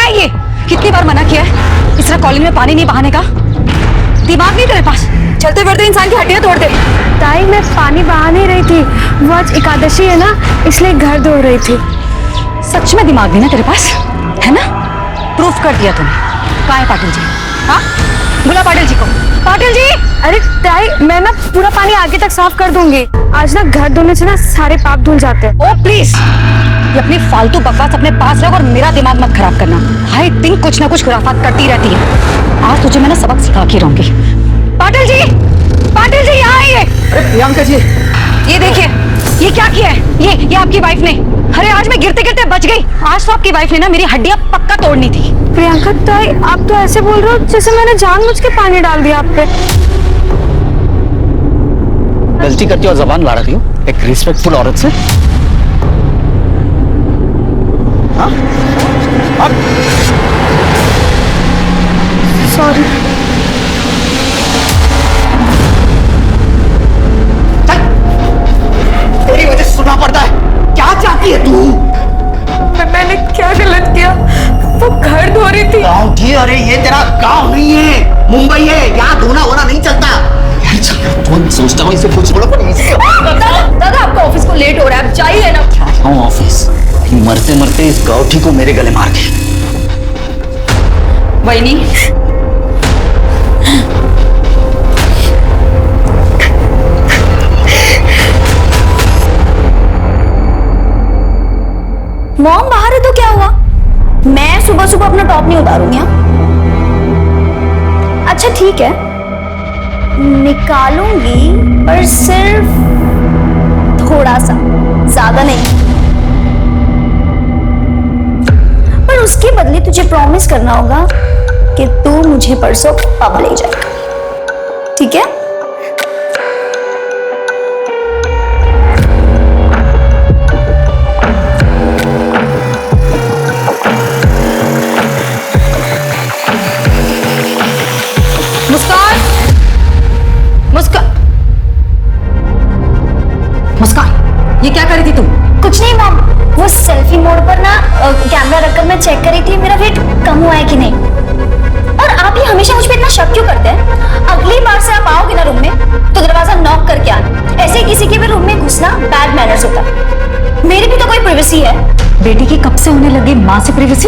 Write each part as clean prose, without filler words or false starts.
क्या है ये? कितनी बार मना किया है इस तरह कॉलोनी में पानी नहीं बहाने का? दिमाग नहीं तेरे पास? चलते फिरते इंसान की हड्डियां तोड़ दे। ताई मैं पानी बहा नहीं रही थी, वो आज एकादशी है ना, इसलिए घर धो रही थी। सच में दिमाग नहीं ना तेरे पास, है ना? प्रूफ कर दिया तूने। कहाँ है पाटिल जी? हाँ, बुला पाटिल जी को। पाटिल जी! अरे ताई, मैं ना पूरा पानी आगे तक साफ कर दूंगी। आज ना घर धोने से ना सारे पाप धुल जाते हैं। ओ प्लीज, ये अपनी फालतू बकवास अपने पास रख और मेरा दिमाग मत खराब करना। आई थिंक कुछ ना कुछ खुराफात करती रहती है। आज तुझे मैं ना सबक सिखा के रहूंगी। पाटिल जी! पाटिल जी यहाँ आइए। अरे प्रियंका जी, ये देखिए, ये क्या किया है? ये आपकी वाइफ ने। अरे आज मैं गिरते गिरते बच गई। आज तो आपकी वाइफ ने ना मेरी हड्डियां पक्का तोड़नी थी। प्रियंका ताई, आप तो ऐसे बोल रहे हो जैसे मैंने जानबूझ के पानी डाल दिया आप पे। गलती करती हो और जबान लड़ा रही हो एक रिस्पेक्टफुल औरत से। हाँ? सॉरी। तेरी वजह से सुनना पड़ता है। क्या चाहती है तू? मैंने क्या गलत किया? वो घर धो रही थी। गाँव थी? अरे ये तेरा गाँव नहीं है, मुंबई है। यहाँ धोना होना नहीं चलता। तुम सोचता हूँ इसे कुछ बोलो पर दादा आपका ऑफिस को लेट हो रहा है, आप जाइए ना। क्या ऑफिस? मरते मरते इस गौठी को मेरे गले मार दे। वही मॉम बाहर है तो क्या हुआ? मैं सुबह सुबह अपना टॉप नहीं उतारूंगी। अच्छा ठीक है, निकालूंगी पर सिर्फ थोड़ा सा, ज्यादा नहीं। पर उसके बदले तुझे प्रॉमिस करना होगा कि तू मुझे परसों पब ले जाएगा, ठीक है? मुस्कान, ये क्या कर रही थी तू? कुछ नहीं मॉम, वो सेल्फी मोड पर ना कैमरा रखकर मैं चेक कर रही थी मेरा वेट कम हुआ है कि नहीं। और आप ही हमेशा मुझ पे इतना शक क्यों करते हैं? अगली बार से आप आओगे ना रूम में तो दरवाजा नॉक करके आना। ऐसे किसी के भी रूम में घुसना बैड मैनर्स होता है। मेरी भी तो कोई प्राइवेसी है। बेटी की कब से होने लगी माँ से प्राइवेसी?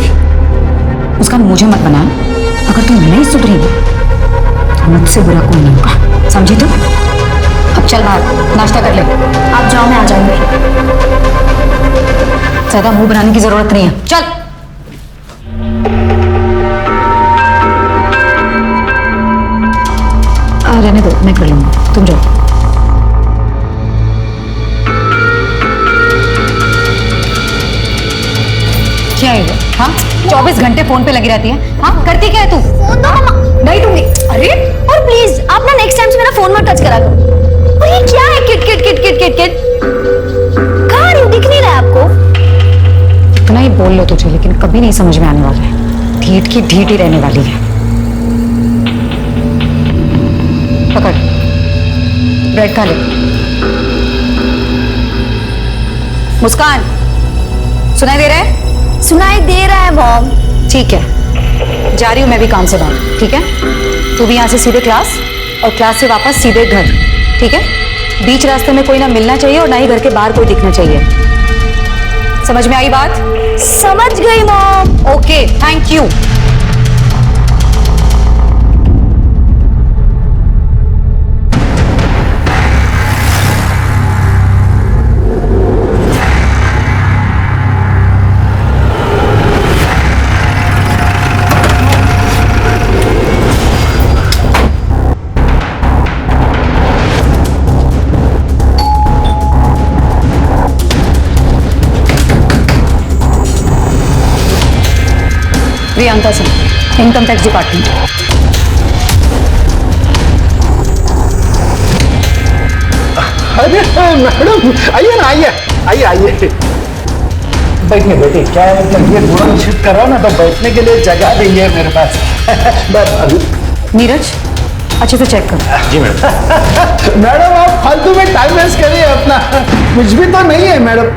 उसका मुझे मत बना। अगर तुम नहीं सुधरी तो मुझसे बुरा कोई नहीं होगा, समझी तुम? अब चल बाहर नाश्ता कर ले। आप जाओ, मैं आ जाऊंगी। ज्यादा मुंह बनाने की जरूरत नहीं है, चल। रहने दो, मैं कर लूंगी, तुम जाओ। क्या है वो? हाँ, 24 घंटे फोन पे लगी रहती है। हाँ, करती क्या है तू? फोन दो मम्मा। नहीं दूंगी। अरे और प्लीज आप ना नेक्स्ट टाइम से मेरा फोन मत टच करा करो। और ये क्या है? Kit kit kit kit kit kit. कहाँ रही हूँ? दिख नहीं रहा है आपको? इतना ही बोल लो तुझे, लेकिन कभी नहीं समझ में आने वाला है। ढीठ की ढीठ ही रहने वाली है। पकड़, ब्रेड खा ले। मुस्कान, सुनाई दे रहा है? सुनाई दे रहा है मॉम। ठीक है, जा रही हूं मैं भी काम से बाहर, ठीक है? तू भी यहाँ से सीधे क्लास और क्लास से वापस सीधे घर, ठीक है? बीच रास्ते में कोई ना मिलना चाहिए और ना ही घर के बाहर कोई दिखना चाहिए। समझ में आई बात? समझ गई mom. Okay, thank you. Priyanka Singh, income tax department. अरे मैडम, आइए ना, आइए आइए आइए। बैठिए बैठिए। क्या है मतलब, ये पूरा शिफ्ट करो ना तो बैठने के लिए जगह नहीं है मेरे पास। बस अभी नीरज, अच्छे से चेक करो। जी मैडम। मैडम आप फालतू में टाइम वेस्ट करिए अपना, कुछ भी तो नहीं है मैडम।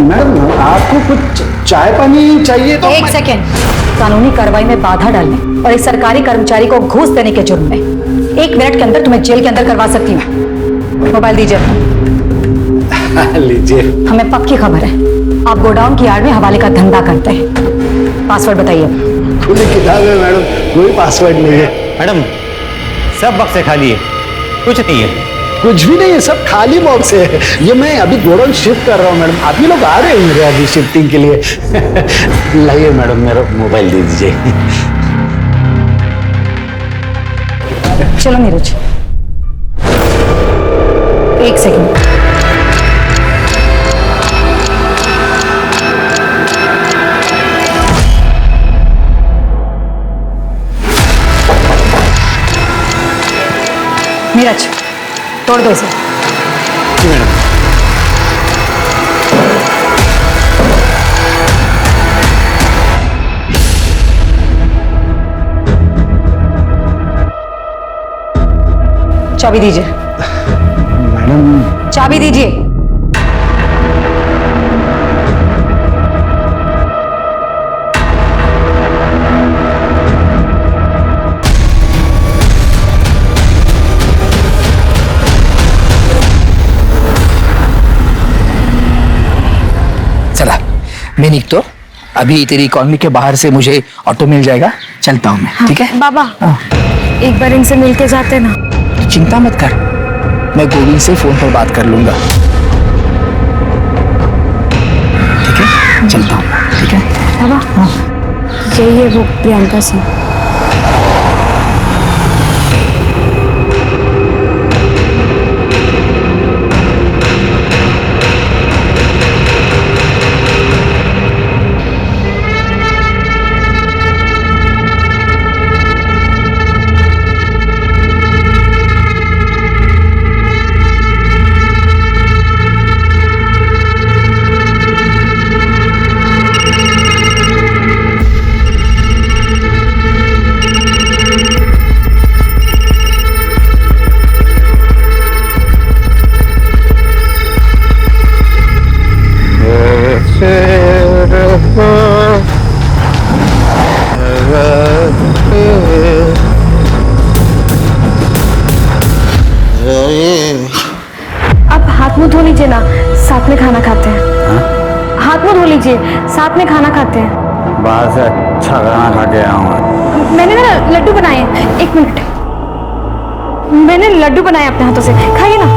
मैडम आपको कुछ चाय पानी चाहिए तो एक सेकेंड। कानूनी कार्रवाई में बाधा डालने और एक सरकारी कर्मचारी को घूस देने के जुर्म में 1 मिनट के अंदर तुम्हें जेल के अंदर करवा सकती हूँ। मोबाइल दीजिए। लीजिए। हमें पक्की खबर है आप गोडाउन की आड़ में हवाले का धंधा करते हैं। पासवर्ड बताइए। खुली किताब है मैडम, कोई पासवर्ड नहीं है। मैडम सब बक्से खाली है, कुछ नहीं है। कुछ भी नहीं है, सब खाली बॉक्स है। ये मैं अभी गोडाउन शिफ्ट कर रहा हूँ मैडम, आप ही लोग आ रहे हैं मेरे अभी शिफ्टिंग के लिए। लाइए मैडम मेरा मोबाइल दे दीजिए। चलो नीरज, 1 सेकेंड। नीरज तोड़ दो इसे। चाबी दीजिए। मैडम चाबी दीजिए। चला मैं निकतो, अभी तेरी कॉलोनी के बाहर से मुझे ऑटो मिल जाएगा, चलता हूँ मैं। ठीक है बाबा, एक बार इनसे मिलके जाते ना। चिंता मत कर, मैं गोविंद से फोन पर बात कर लूंगा। ठीक है चलता हूँ। ठीक है बाबा, यही है वो प्रियंका सिंह। अब हाथ मुंह धो लीजिए ना, साथ में खाना खाते हैं। हाथ मुंह धो लीजिए, साथ में खाना खाते हैं। बाहर से अच्छा खाना खा के आया हूँ। मैंने ना लड्डू बनाए हैं, 1 मिनट। मैंने लड्डू बनाए अपने हाथों से, खाइए ना।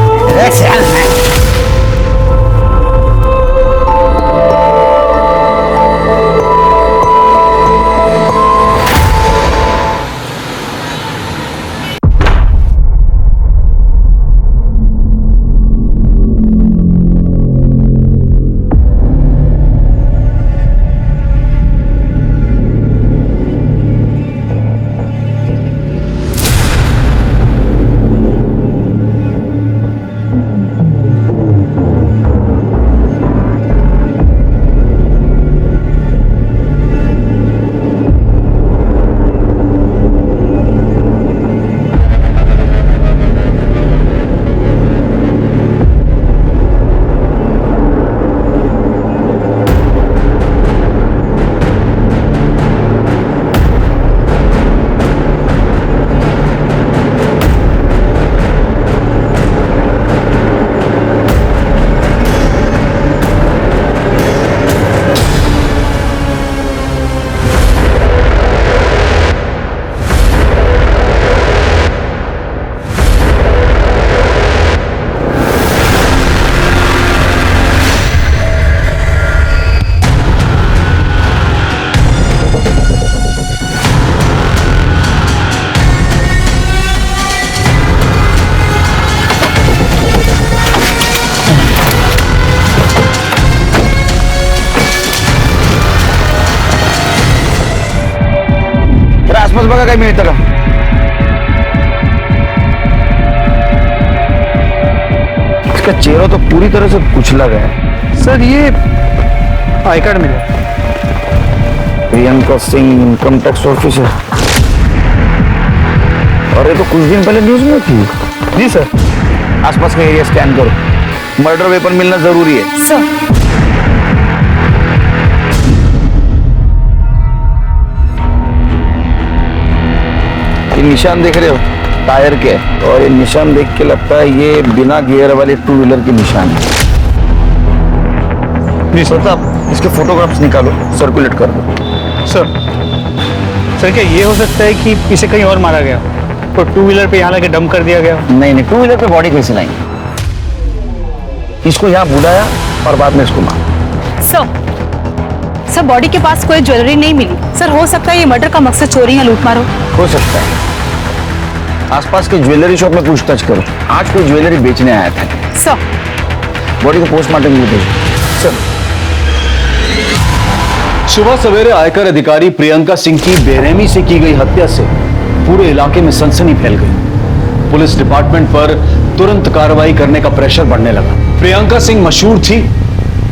आसपास बघा काही मिळतं का? इसका चेहरा तो पूरी तरह से कुचला गया है। सर ये आई कार्ड मिला। Priyanka Singh income tax officer, और ये तो कुछ दिन पहले न्यूज में थी। जी सर। आसपास का एरिया स्कैन करो, मर्डर वेपन मिलना जरूरी है। सर ये निशान देख रहे हो टायर के, और ये निशान देख के लगता है ये बिना गियर वाले टू व्हीलर के निशान है। प्लीज प्रताप, इसके फोटोग्राफ्स निकालो, सर्कुलेट कर दो। सर क्या ये हो सकता है कि इसे कहीं और मारा गया तो टू व्हीलर पे यहाँ लाके डंप कर दिया गया? नहीं नहीं, टू व्हीलर पे बॉडी कैसे लाएंगे? इसको यहाँ बुलाया और बाद में इसको मारा। सर बॉडी के पास कोई ज्वेलरी नहीं मिली। सर हो सकता है ये मर्डर का मकसद चोरी या लूट मारो हो सकता है। आसपास के ज्वेलरी शॉप में पूछताछ करो, आज कोई ज्वेलरी बेचने आया था। सर बॉडी को पोस्टमार्टम के लिए भेजो। सर सुबह सवेरे आयकर अधिकारी प्रियंका सिंह की बेरहमी से की गई हत्या से पूरे इलाके में सनसनी फैल गई। पुलिस डिपार्टमेंट पर तुरंत कार्रवाई करने का प्रेशर बढ़ने लगा। प्रियंका सिंह मशहूर थी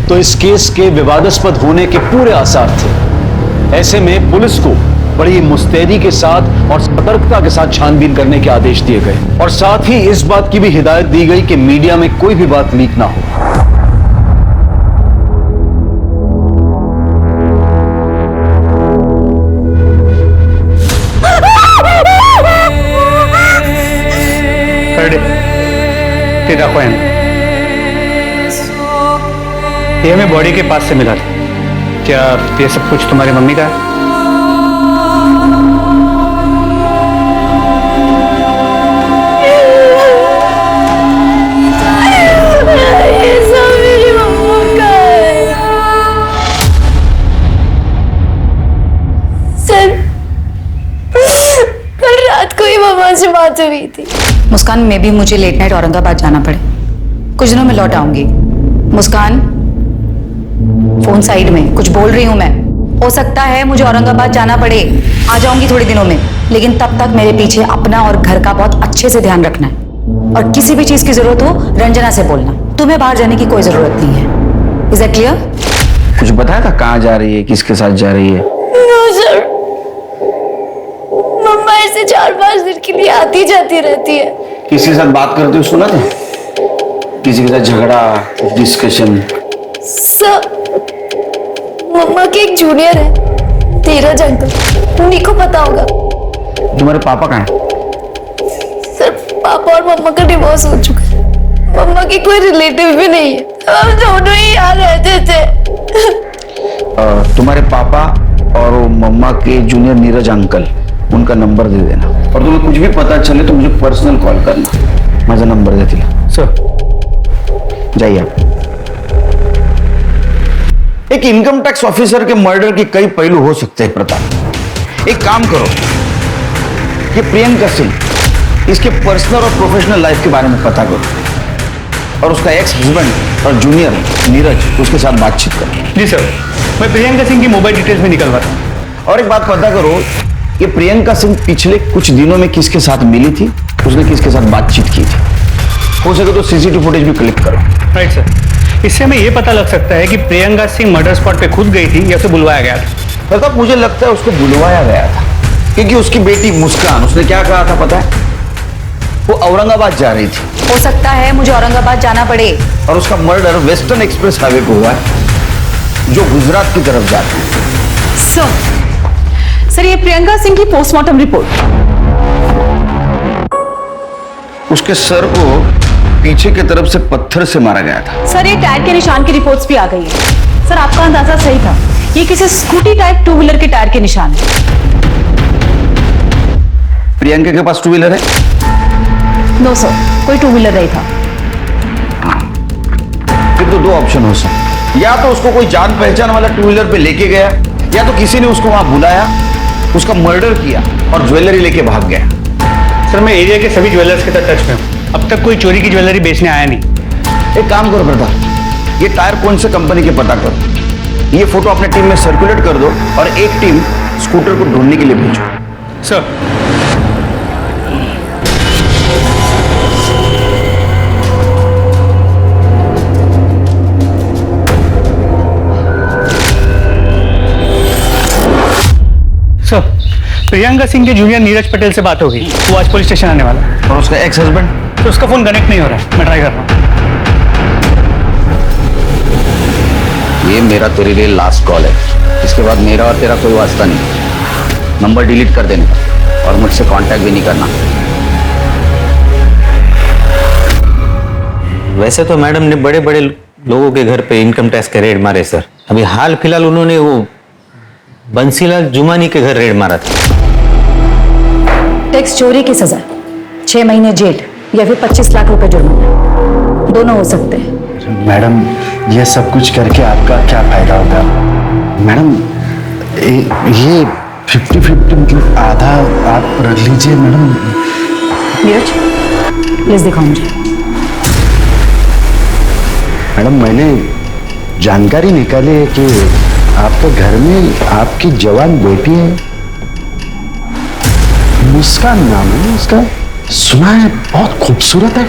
तो इस केस के विवादास्पद होने के पूरे आसार थे। ऐसे में पुलिस को बड़ी मुस्तैदी के साथ और सतर्कता के साथ छानबीन करने के आदेश दिए गए और साथ ही इस बात की भी हिदायत दी गई कि मीडिया में कोई भी बात लीक ना हो। ये हमें बॉडी के पास से मिला था। क्या ये सब कुछ तुम्हारी मम्मी का है? ये सब मेरी मम्मा का है। सर कल रात को ही मम्मा से बात हुई थी। मुस्कान, में भी मुझे लेट नाइट औरंगाबाद जाना पड़े, कुछ दिनों में लौट आऊंगी। मुस्कान, फोन साइड में, कुछ बोल रही हूं मैं। हो सकता है मुझे औरंगाबाद जाना पड़े, आ जाऊंगी थोड़े दिनों में, लेकिन तब तक मेरे पीछे अपना और घर का बहुत अच्छे से ध्यान रखना है। और किसी भी चीज की जरूरत हो रंजना से बोलना। तुम्हें बाहर जाने की कोई जरूरत नहीं है। Is that clear? कुछ बताया था कहाँ जा रही है, किसके साथ जा रही है? नो सर, मम्मा ऐसे 4-5 दिन के लिए आती जाती रहती है। किसी के साथ बात करते हुए सुना था? किसी के साथ झगड़ा, डिस्कशन? सर मम्मा के एक जूनियर है, धीरज अंकल, उन्हीं को पता होगा। तुम्हारे पापा कहाँ हैं? सर पापा और मम्मा का डिवोर्स हो चुका है। मम्मा की कोई रिलेटिव भी नहीं है, हम दोनों ही यहाँ रहते थे। तुम्हारे पापा और वो मम्मा के जूनियर नीरज अंकल, उनका नंबर दे देना, और तुम्हें कुछ भी पता चले तो मुझे पर्सनल कॉल करना। माझा नंबर दे दिला। सर जाइए आप। एक इनकम टैक्स ऑफिसर के मर्डर के कई पहलू हो सकते हैं प्रताप। एक काम करो, ये प्रियंका सिंह, इसके पर्सनल और प्रोफेशनल लाइफ के बारे में पता करो, और उसका एक्स हस्बैंड और जूनियर नीरज, उसके साथ बातचीत करो। जी सर, मैं प्रियंका सिंह की मोबाइल डिटेल्स में निकलवाता हूँ। और एक बात पता करो, ये प्रियंका सिंह पिछले कुछ दिनों में किसके साथ मिली थी, उसने किसके साथ बातचीत की थी। हो सके तो सीसीटीवी फुटेज भी कलेक्ट करो। राइट सर, इससे हमें यह पता लग सकता है कि प्रियंका सिंह मर्डर स्पॉट पे खुद गई थी या उसे बुलवाया गया था। प्रताप, मुझे लगता है उसको बुलवाया गया था, क्योंकि उसकी बेटी मुस्कान, उसने क्या कहा था पता है? वो औरंगाबाद जा रही थी। हो सकता है मुझे औरंगाबाद जाना पड़े। और उसका मर्डर वेस्टर्न एक्सप्रेस हाईवे पे हुआ है, जो गुजरात की तरफ जाता है। सर ये प्रियंका सिंह की पोस्टमार्टम रिपोर्ट। उसके सर को पीछे की तरफ से पत्थर से मारा गया था। सर ये टायर के निशान की रिपोर्ट्स भी आ गई है। सर आपका अंदाजा सही था, ये किसी स्कूटी टाइप टू व्हीलर के टायर के निशान है। प्रियंका के पास टू व्हीलर है? नो सर, कोई टू व्हीलर नहीं था। फिर तो दो ऑप्शन हो सकते, या तो उसको कोई जान पहचान वाला टू व्हीलर पे लेके गया, या तो किसी ने उसको वहां बुलाया, उसका मर्डर किया और ज्वेलरी लेके भाग गया। सर मैं एरिया के सभी ज्वेलर्स के साथ टच में हूँ, अब तक कोई चोरी की ज्वेलरी बेचने आया नहीं। एक काम करो प्रताप, ये टायर कौन से कंपनी के पता करो, ये फोटो अपने टीम में सर्कुलेट कर दो, और एक टीम स्कूटर को ढूंढने के लिए भेजो। सर सर प्रियंका सिंह के जूनियर नीरज पटेल से बात हो गई, वो आज पुलिस स्टेशन आने वाला है। और उसका एक्स हस्बैंड? तो उसका फोन कनेक्ट नहीं हो रहा है, मैं ट्राई कर रहा हूँ। ये मेरा तेरे लिए लास्ट कॉल है, इसके बाद मेरा और तेरा कोई वास्ता नहीं। नंबर डिलीट कर देने का। और मुझसे कांटेक्ट भी नहीं करना। वैसे तो मैडम ने बड़े बड़े लोगों के घर पे इनकम टैक्स के रेड मारे सर। अभी हाल फिलहाल उन्होंने वो बंसीलाल जुमानी के घर रेड मारा था। टैक्स चोरी की सजा 6 महीने जेल या फिर 25 लाख रुपए जुर्माना, दोनों हो सकते हैं। मैडम ये सब कुछ करके आपका क्या फायदा होगा? मैडम ये 50-50 मतलब आधा आप रख लीजिए मैडम। नीरज प्लीज दिखाओ मुझे। मैडम मैंने जानकारी निकाली है कि आपके घर में आपकी जवान बेटी है, मुस्कान नाम है उसका, सुना है बहुत खूबसूरत है।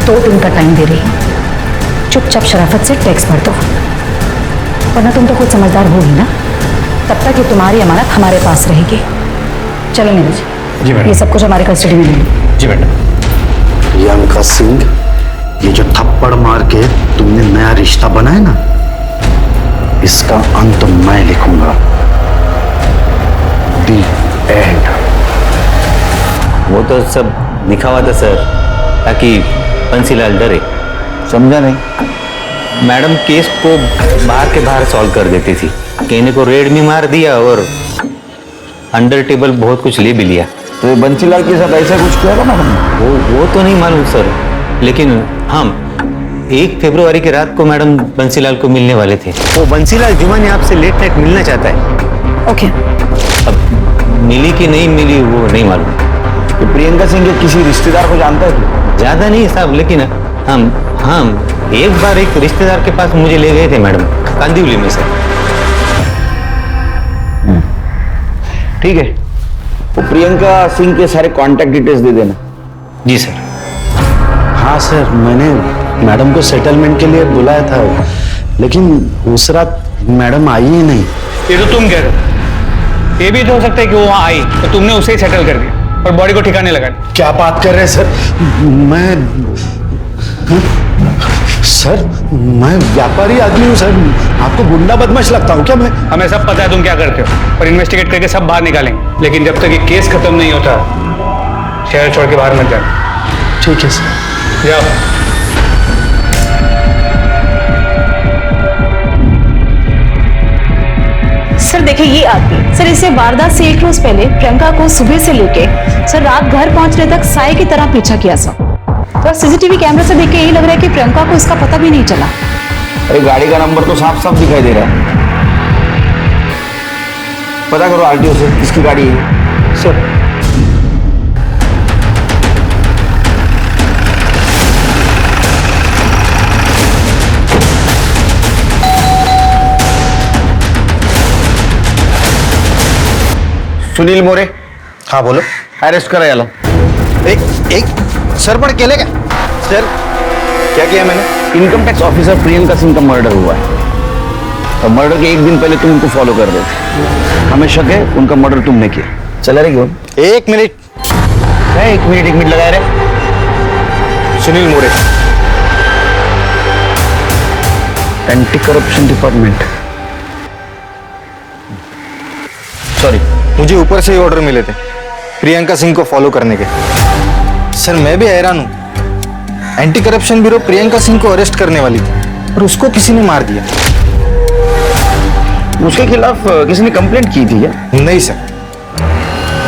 2 दिन का टाइम दे रही हूँ, चुपचाप शराफत से टैक्स भर दो, वरना तुम तो खुद समझदार होगी ना, तब तक ये तुम्हारी अमानत हमारे पास रहेगी। चलो नीरज, जी मैडम। ये सब कुछ हमारे कस्टडी में ले लो। जी मैडम। प्रियंका सिंह, ये जो थप्पड़ मार के तुमने नया रिश्ता बनाया ना, इसका अंत मैं लिखूंगा। दी एंड। वो तो सब दिखावा था सर, ताकि बंसीलाल डरे। समझा नहीं? मैडम केस को बाहर के बाहर सॉल्व कर देती थी, कहने को रेड में मार दिया और अंडर टेबल बहुत कुछ ले भी लिया। तो ये बंसीलाल के साथ ऐसा कुछ किया था ना हमने? वो तो नहीं मालूम सर, लेकिन हम 1 फरवरी की रात को मैडम बंसीलाल को मिलने वाले थे। वो बंसीलाल जुमानी आपसे लेट नाइट मिलना चाहता है। ओके, अब मिली कि नहीं मिली वो नहीं मालूम। तो प्रियंका सिंह के किसी रिश्तेदार को जानता है तू? ज्यादा नहीं साहब, लेकिन हम एक बार एक रिश्तेदार के पास मुझे ले गए थे मैडम, कांदिवली में सर। ठीक है, वो प्रियंका सिंह के सारे कांटेक्ट डिटेल्स दे देना। जी सर। हाँ सर, मैंने मैडम को सेटलमेंट के लिए बुलाया था, लेकिन उस रात मैडम आई ही नहीं। ये तो तुम कह रहे हो, ये भी तो हो सकता है कि वो वहां आई तो तुमने उसे ही सेटल कर दिया और बॉडी को ठिकाने लगा दिया। क्या बात कर रहे हैं सर? मैं व्यापारी आदमी हूँ सर, आपको गुंडा बदमाश लगता हूँ क्या मैं? हमें सब पता है तुम क्या करते हो, और इन्वेस्टिगेट करके सब बाहर निकालेंगे, लेकिन जब तक ये केस खत्म नहीं होता शहर छोड़ के बाहर मत जाना। ठीक है सर। जाओ। सर देखिए ये आदमी, सर इसे वारदात से 1 रोज पहले प्रियंका को सुबह से लेके सर रात घर पहुंचने तक साए की तरह पीछा किया सर। तो सीसीटीवी कैमरे से देख के यही लग रहा है कि प्रियंका को इसका पता भी नहीं चला। अरे गाड़ी का नंबर तो साफ साफ दिखाई दे रहा है। पता करो आरटीओ से किसकी गाड़ी है। सर सुनील मोरे। हाँ बोलो। अरेस्ट करा याला। एक सर पर अकेले क्या? सर क्या किया मैंने? Income tax officer Priyanka Singh का मर्डर हुआ है, और मर्डर के 1 दिन पहले तुम उनको फॉलो कर रहे थे। हमें शक है उनका मर्डर तुमने किया। चला रही हो? 1 मिनट। 1 मिनट लगा रहे। सुनील मोरे, एंटी करप्शन डिपार्टमेंट। सॉरी, मुझे ऊपर से ही ऑर्डर मिले थे प्रियंका सिंह को फॉलो करने के। सर मैं भी हैरान हूँ, anti corruption bureau Priyanka Singh को अरेस्ट करने वाली थी और उसको किसी ने मार दिया। उसके खिलाफ किसी ने कंप्लेंट की थी क्या? नहीं सर,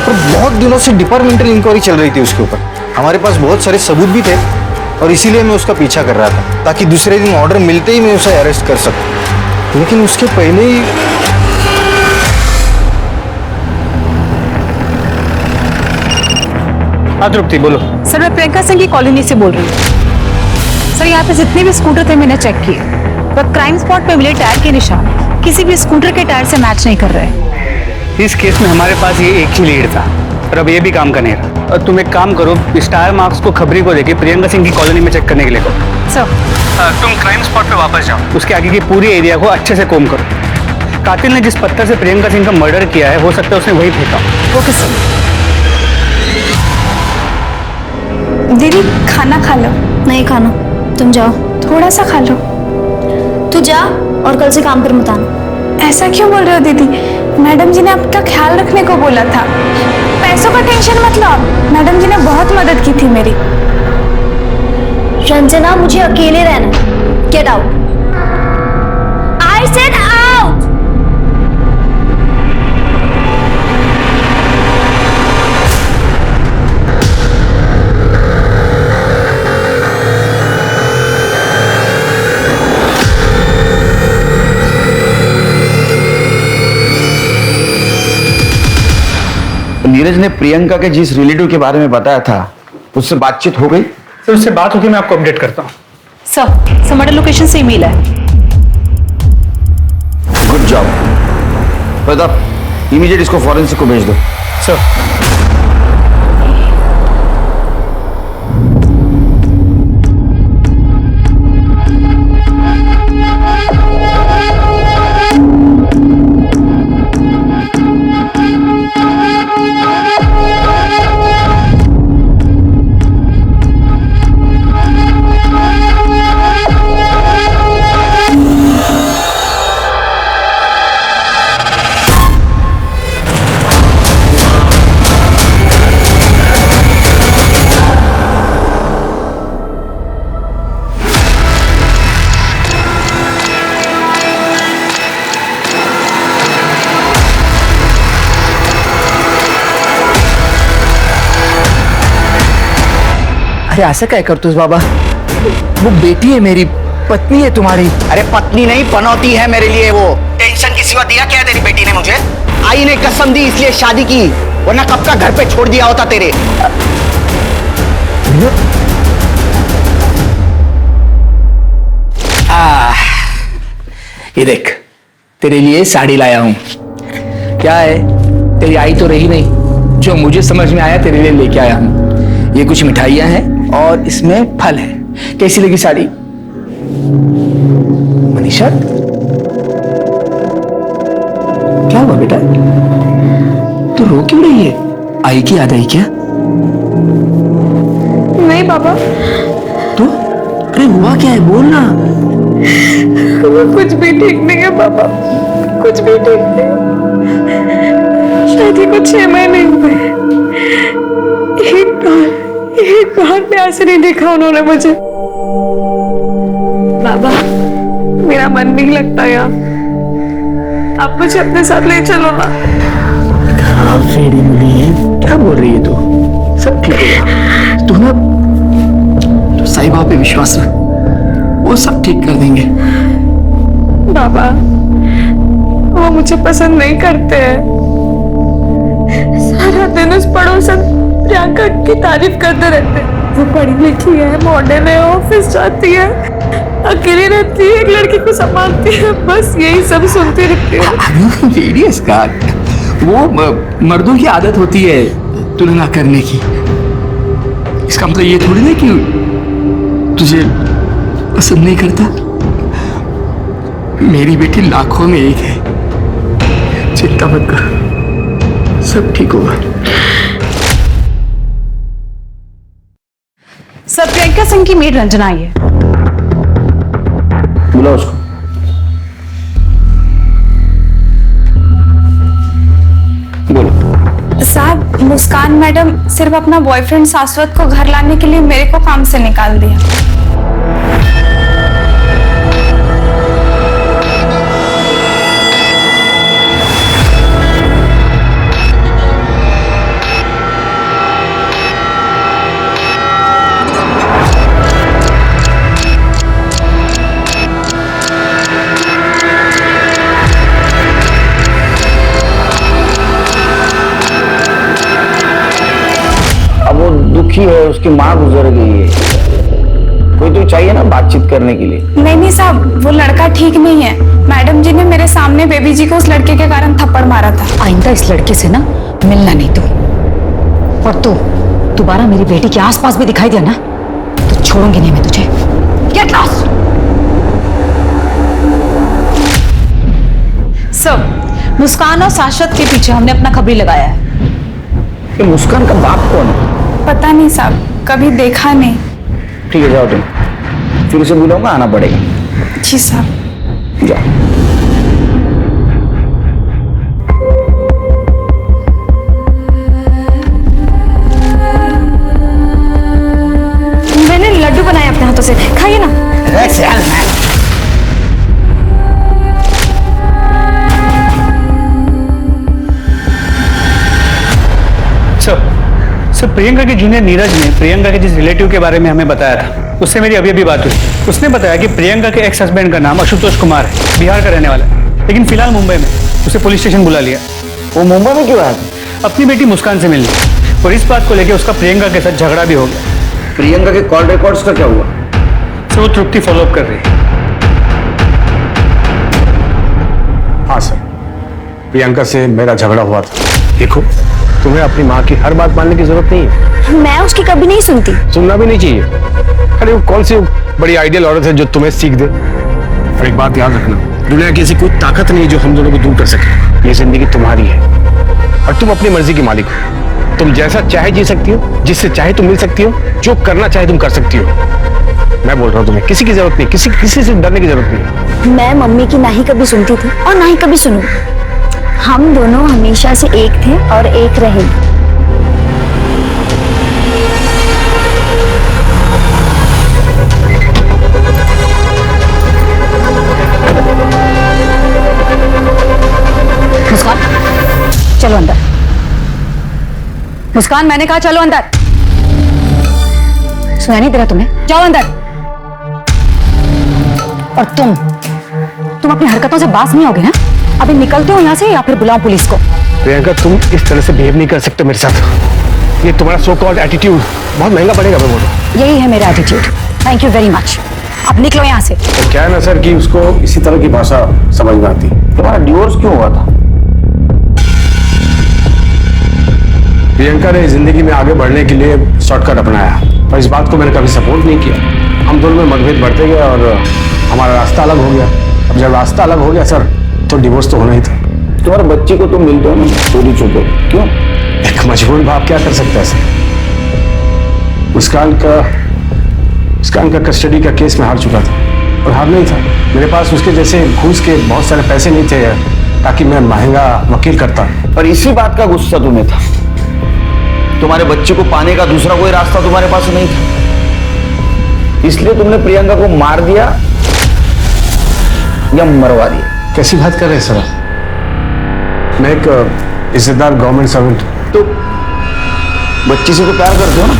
और बहुत दिनों से डिपार्टमेंटल इंक्वायरी चल रही थी उसके ऊपर। हमारे पास बहुत सारे सबूत भी थे और इसीलिए मैं उसका पीछा कर रहा था, ताकि दूसरे दिन ऑर्डर मिलते ही मैं उसे अरेस्ट कर सकूं। लेकिन उसके पहले ही हाँ तृप्ति बोलो। सर मैं प्रियंका सिंह की कॉलोनी से बोल रही हूँ। सर यहाँ पे जितने भी स्कूटर थे मैंने चेक किए, पर क्राइम स्पॉट पे मिले टायर के निशान किसी भी स्कूटर के टायर से मैच नहीं कर रहे। इस केस में हमारे पास ये एक ही लीड था, और अब ये भी काम का नहीं रहा। और तुम एक काम करो, इस टायर मार्क्स को खबरी को लेके प्रियंका सिंह की कॉलोनी में चेक करने के लिए करो। सर तुम क्राइम स्पॉट पे वापस जाओ, उसके आगे की पूरी एरिया को अच्छे से कोम करो। कातिल ने जिस पत्थर से प्रियंका सिंह का मर्डर किया है, हो सकता है उसने वही फेंका। Okay sir. दीदी खाना खा लो। नहीं खाना, तुम जाओ। थोड़ा सा खा लो। तू जा और कल से काम पर मत आना। ऐसा क्यों बोल रहे हो दीदी? मैडम जी ने आपका ख्याल रखने को बोला था। पैसों का टेंशन मत लो आप, मैडम जी ने बहुत मदद की थी मेरी। रंजना, मुझे अकेले रहना। Get out. I said out. Neeraj ने प्रियंका के जिस रिलेटिव के बारे में बताया था उससे बातचीत हो गई? सर उससे बात होगी, मैं आपको अपडेट करता हूँ। सर मर्डर लोकेशन से ईमेल है। गुड जॉब प्रताप, इमीडिएट इसको फॉरेंसिक को भेज दो। सर अरे ऐसा क्या करतूस बाबा, वो बेटी है मेरी, पत्नी है तुम्हारी। अरे पत्नी नहीं, पनौती है मेरे लिए वो। टेंशन की सिवा दिया क्या है तेरी बेटी ने मुझे? आई ने कसम दी इसलिए शादी की, वरना कब का घर पे छोड़ दिया होता तेरे। ये देख, तेरे लिए साड़ी लाया हूं। क्या है, तेरी आई तो रही नहीं, जो मुझे समझ में आया तेरे लिए लेके आया हूं। ये कुछ मिठाइयां हैं और इसमें फल है। कैसी लगी साड़ी मनीषा? क्या हुआ बेटा, तू रो क्यों रही है? आई की याद आई क्या? नहीं पापा, तो अरे हुआ क्या है, बोल ना। कुछ भी ठीक नहीं है पापा, कुछ भी ठीक नहीं। शादी को 6 महीने हुए, एक बार प्यार से नहीं देखा उन्होंने मुझे। बाबा, मेरा मन नहीं लगता यहाँ, आप मुझे अपने साथ ले चलो ना। फेरी मिली है, क्या बोल रही है तू? सब ठीक होगा, तू ना तो साईं बाबा पे विश्वास रख, वो सब ठीक कर देंगे। बाबा, वो मुझे पसंद नहीं करते हैं। सारा दिन उस पड़ोसन प्रियंका की तारीफ करते रहते हैं। वो पढ़ी लिखी है, मॉडर्न है, ऑफिस जाती है, अकेली रहती है, एक लड़की को संभालती है, बस यही सब सुनती रहती है। वो मर्दों की आदत होती है तुलना करने की। इसका मतलब ये थोड़ी ना कि तुझे पसंद नहीं करता। मेरी बेटी लाखों में एक है, चिंता मत कर, सब ठीक होगा। सर प्रियंका सिंह की मेड रंजना आई है। बुलाओ उसको। बोलो। साहब, मुस्कान मैडम सिर्फ अपना बॉयफ्रेंड शाश्वत को घर लाने के लिए मेरे को काम से निकाल दिया। दुखी है, उसकी माँ गुजर गई है, कोई तो चाहिए ना बातचीत करने के लिए। नहीं साहब, वो लड़का ठीक नहीं है। मैडम जी ने मेरे सामने बेबी जी को उस लड़के के कारण थप्पड़ मारा था। आइंदा इस लड़के से ना मिलना नहीं। तो और तू दोबारा मेरी बेटी के आसपास भी दिखाई दिया ना तो छोड़ूंगी नहीं मैं तुझे। Get lost. सर मुस्कान और शाश्वत के पीछे हमने अपना खबरी लगाया है। ये मुस्कान का बाप कौन है? पता नहीं साहब, कभी देखा नहीं। ठीक है, जाओ तुम, फिर उसे बुलाऊंगा, आना पड़ेगा। जी साहब। जाओ। सर प्रियंका के जूनियर नीरज ने प्रियंका के जिस रिलेटिव के बारे में हमें बताया था, उससे मेरी अभी अभी बात हुई। उसने बताया कि प्रियंका के एक्स हस्बैंड का नाम आशुतोष कुमार है, बिहार का रहने वाला है, लेकिन फिलहाल मुंबई में। उसे पुलिस स्टेशन बुला लिया। वो मुंबई में क्यों आया? अपनी बेटी मुस्कान से मिलने, और इस बात को लेकर उसका प्रियंका के साथ झगड़ा भी हो गया। प्रियंका के कॉल रिकॉर्ड्स का क्या हुआ? सर वो तृप्ति फॉलोअप कर रही है। हाँ सर, प्रियंका से मेरा झगड़ा हुआ था। देखो, तुम्हें अपनी माँ की हर बात मानने की जरूरत नहीं है। मैं उसकी कभी नहीं सुनती। सुनना भी नहीं चाहिए। अरे वो कौन सी बड़ी आइडियल औरत है जो तुम्हें सीख दे। और एक बात याद रखना, दुनिया की ऐसी कोई ताकत नहीं जो हम दोनों को दूर कर सके। ये जिंदगी तुम्हारी है और तुम अपनी मर्जी की मालिक हो। तुम जैसा चाहे जी सकती हो, जिससे चाहे तुम मिल सकती हो, जो करना चाहे तुम कर सकती हो। मैं बोल रहा हूँ तुम्हें किसी की जरूरत नहीं, किसी से डरने की जरूरत नहीं। मैं मम्मी की ना ही कभी सुनती थी और ना ही कभी सुनूं। हम दोनों हमेशा से एक थे और एक रहेंगे। मुस्कान, चलो अंदर। मुस्कान, मैंने कहा चलो अंदर। सुनाई नहीं दे रहा तुम्हें? जाओ अंदर। और तुम अपनी हरकतों से बाज नहीं होगे ना? अभी निकलते हो यहाँ से या फिर बुलाओ पुलिस को? प्रियंका, तुम इस तरह से बिहेव नहीं कर सकते मेरे साथ। ये तुम्हारा सो कॉल्ड एटीट्यूड बहुत महंगा पड़ेगा। मैं बोल रहा हूँ, यही है मेरा attitude. Thank you very much. अब निकलो यहाँ से। तो क्या है ना सर कि उसको इसी तरह की भाषा समझ में आती। तुम्हारा डिवोर्स क्यों हुआ था? प्रियंका ने जिंदगी में आगे बढ़ने के लिए शॉर्टकट अपनाया और इस बात को मैंने कभी सपोर्ट नहीं किया। हम दोनों में मतभेद बढ़ते गए और हमारा रास्ता अलग हो गया। अब जब रास्ता अलग हो गया सर, तो डिवोर्स तो होना ही था। तुम्हारे बच्चे को तुम मिलते हो ना चोरी छुपे, क्यों? एक मजबूर बाप क्या कर सकता है सर? मुस्कान का कस्टडी का केस में हार चुका था और हार नहीं था। मेरे पास उसके जैसे घूस के बहुत सारे पैसे नहीं थे ताकि मैं महंगा वकील करता। और इसी बात का गुस्सा तुम्हें था। तुम्हारे बच्चे को पाने का दूसरा कोई रास्ता तुम्हारे पास नहीं था, इसलिए तुमने प्रियंका को मार दिया या मरवा दिया। कैसी बात कर रहे हैं सर आप? मैं एक इज्जतदार गवर्नमेंट सर्वेंट हूं। तो बच्ची से तो प्यार करते हो ना?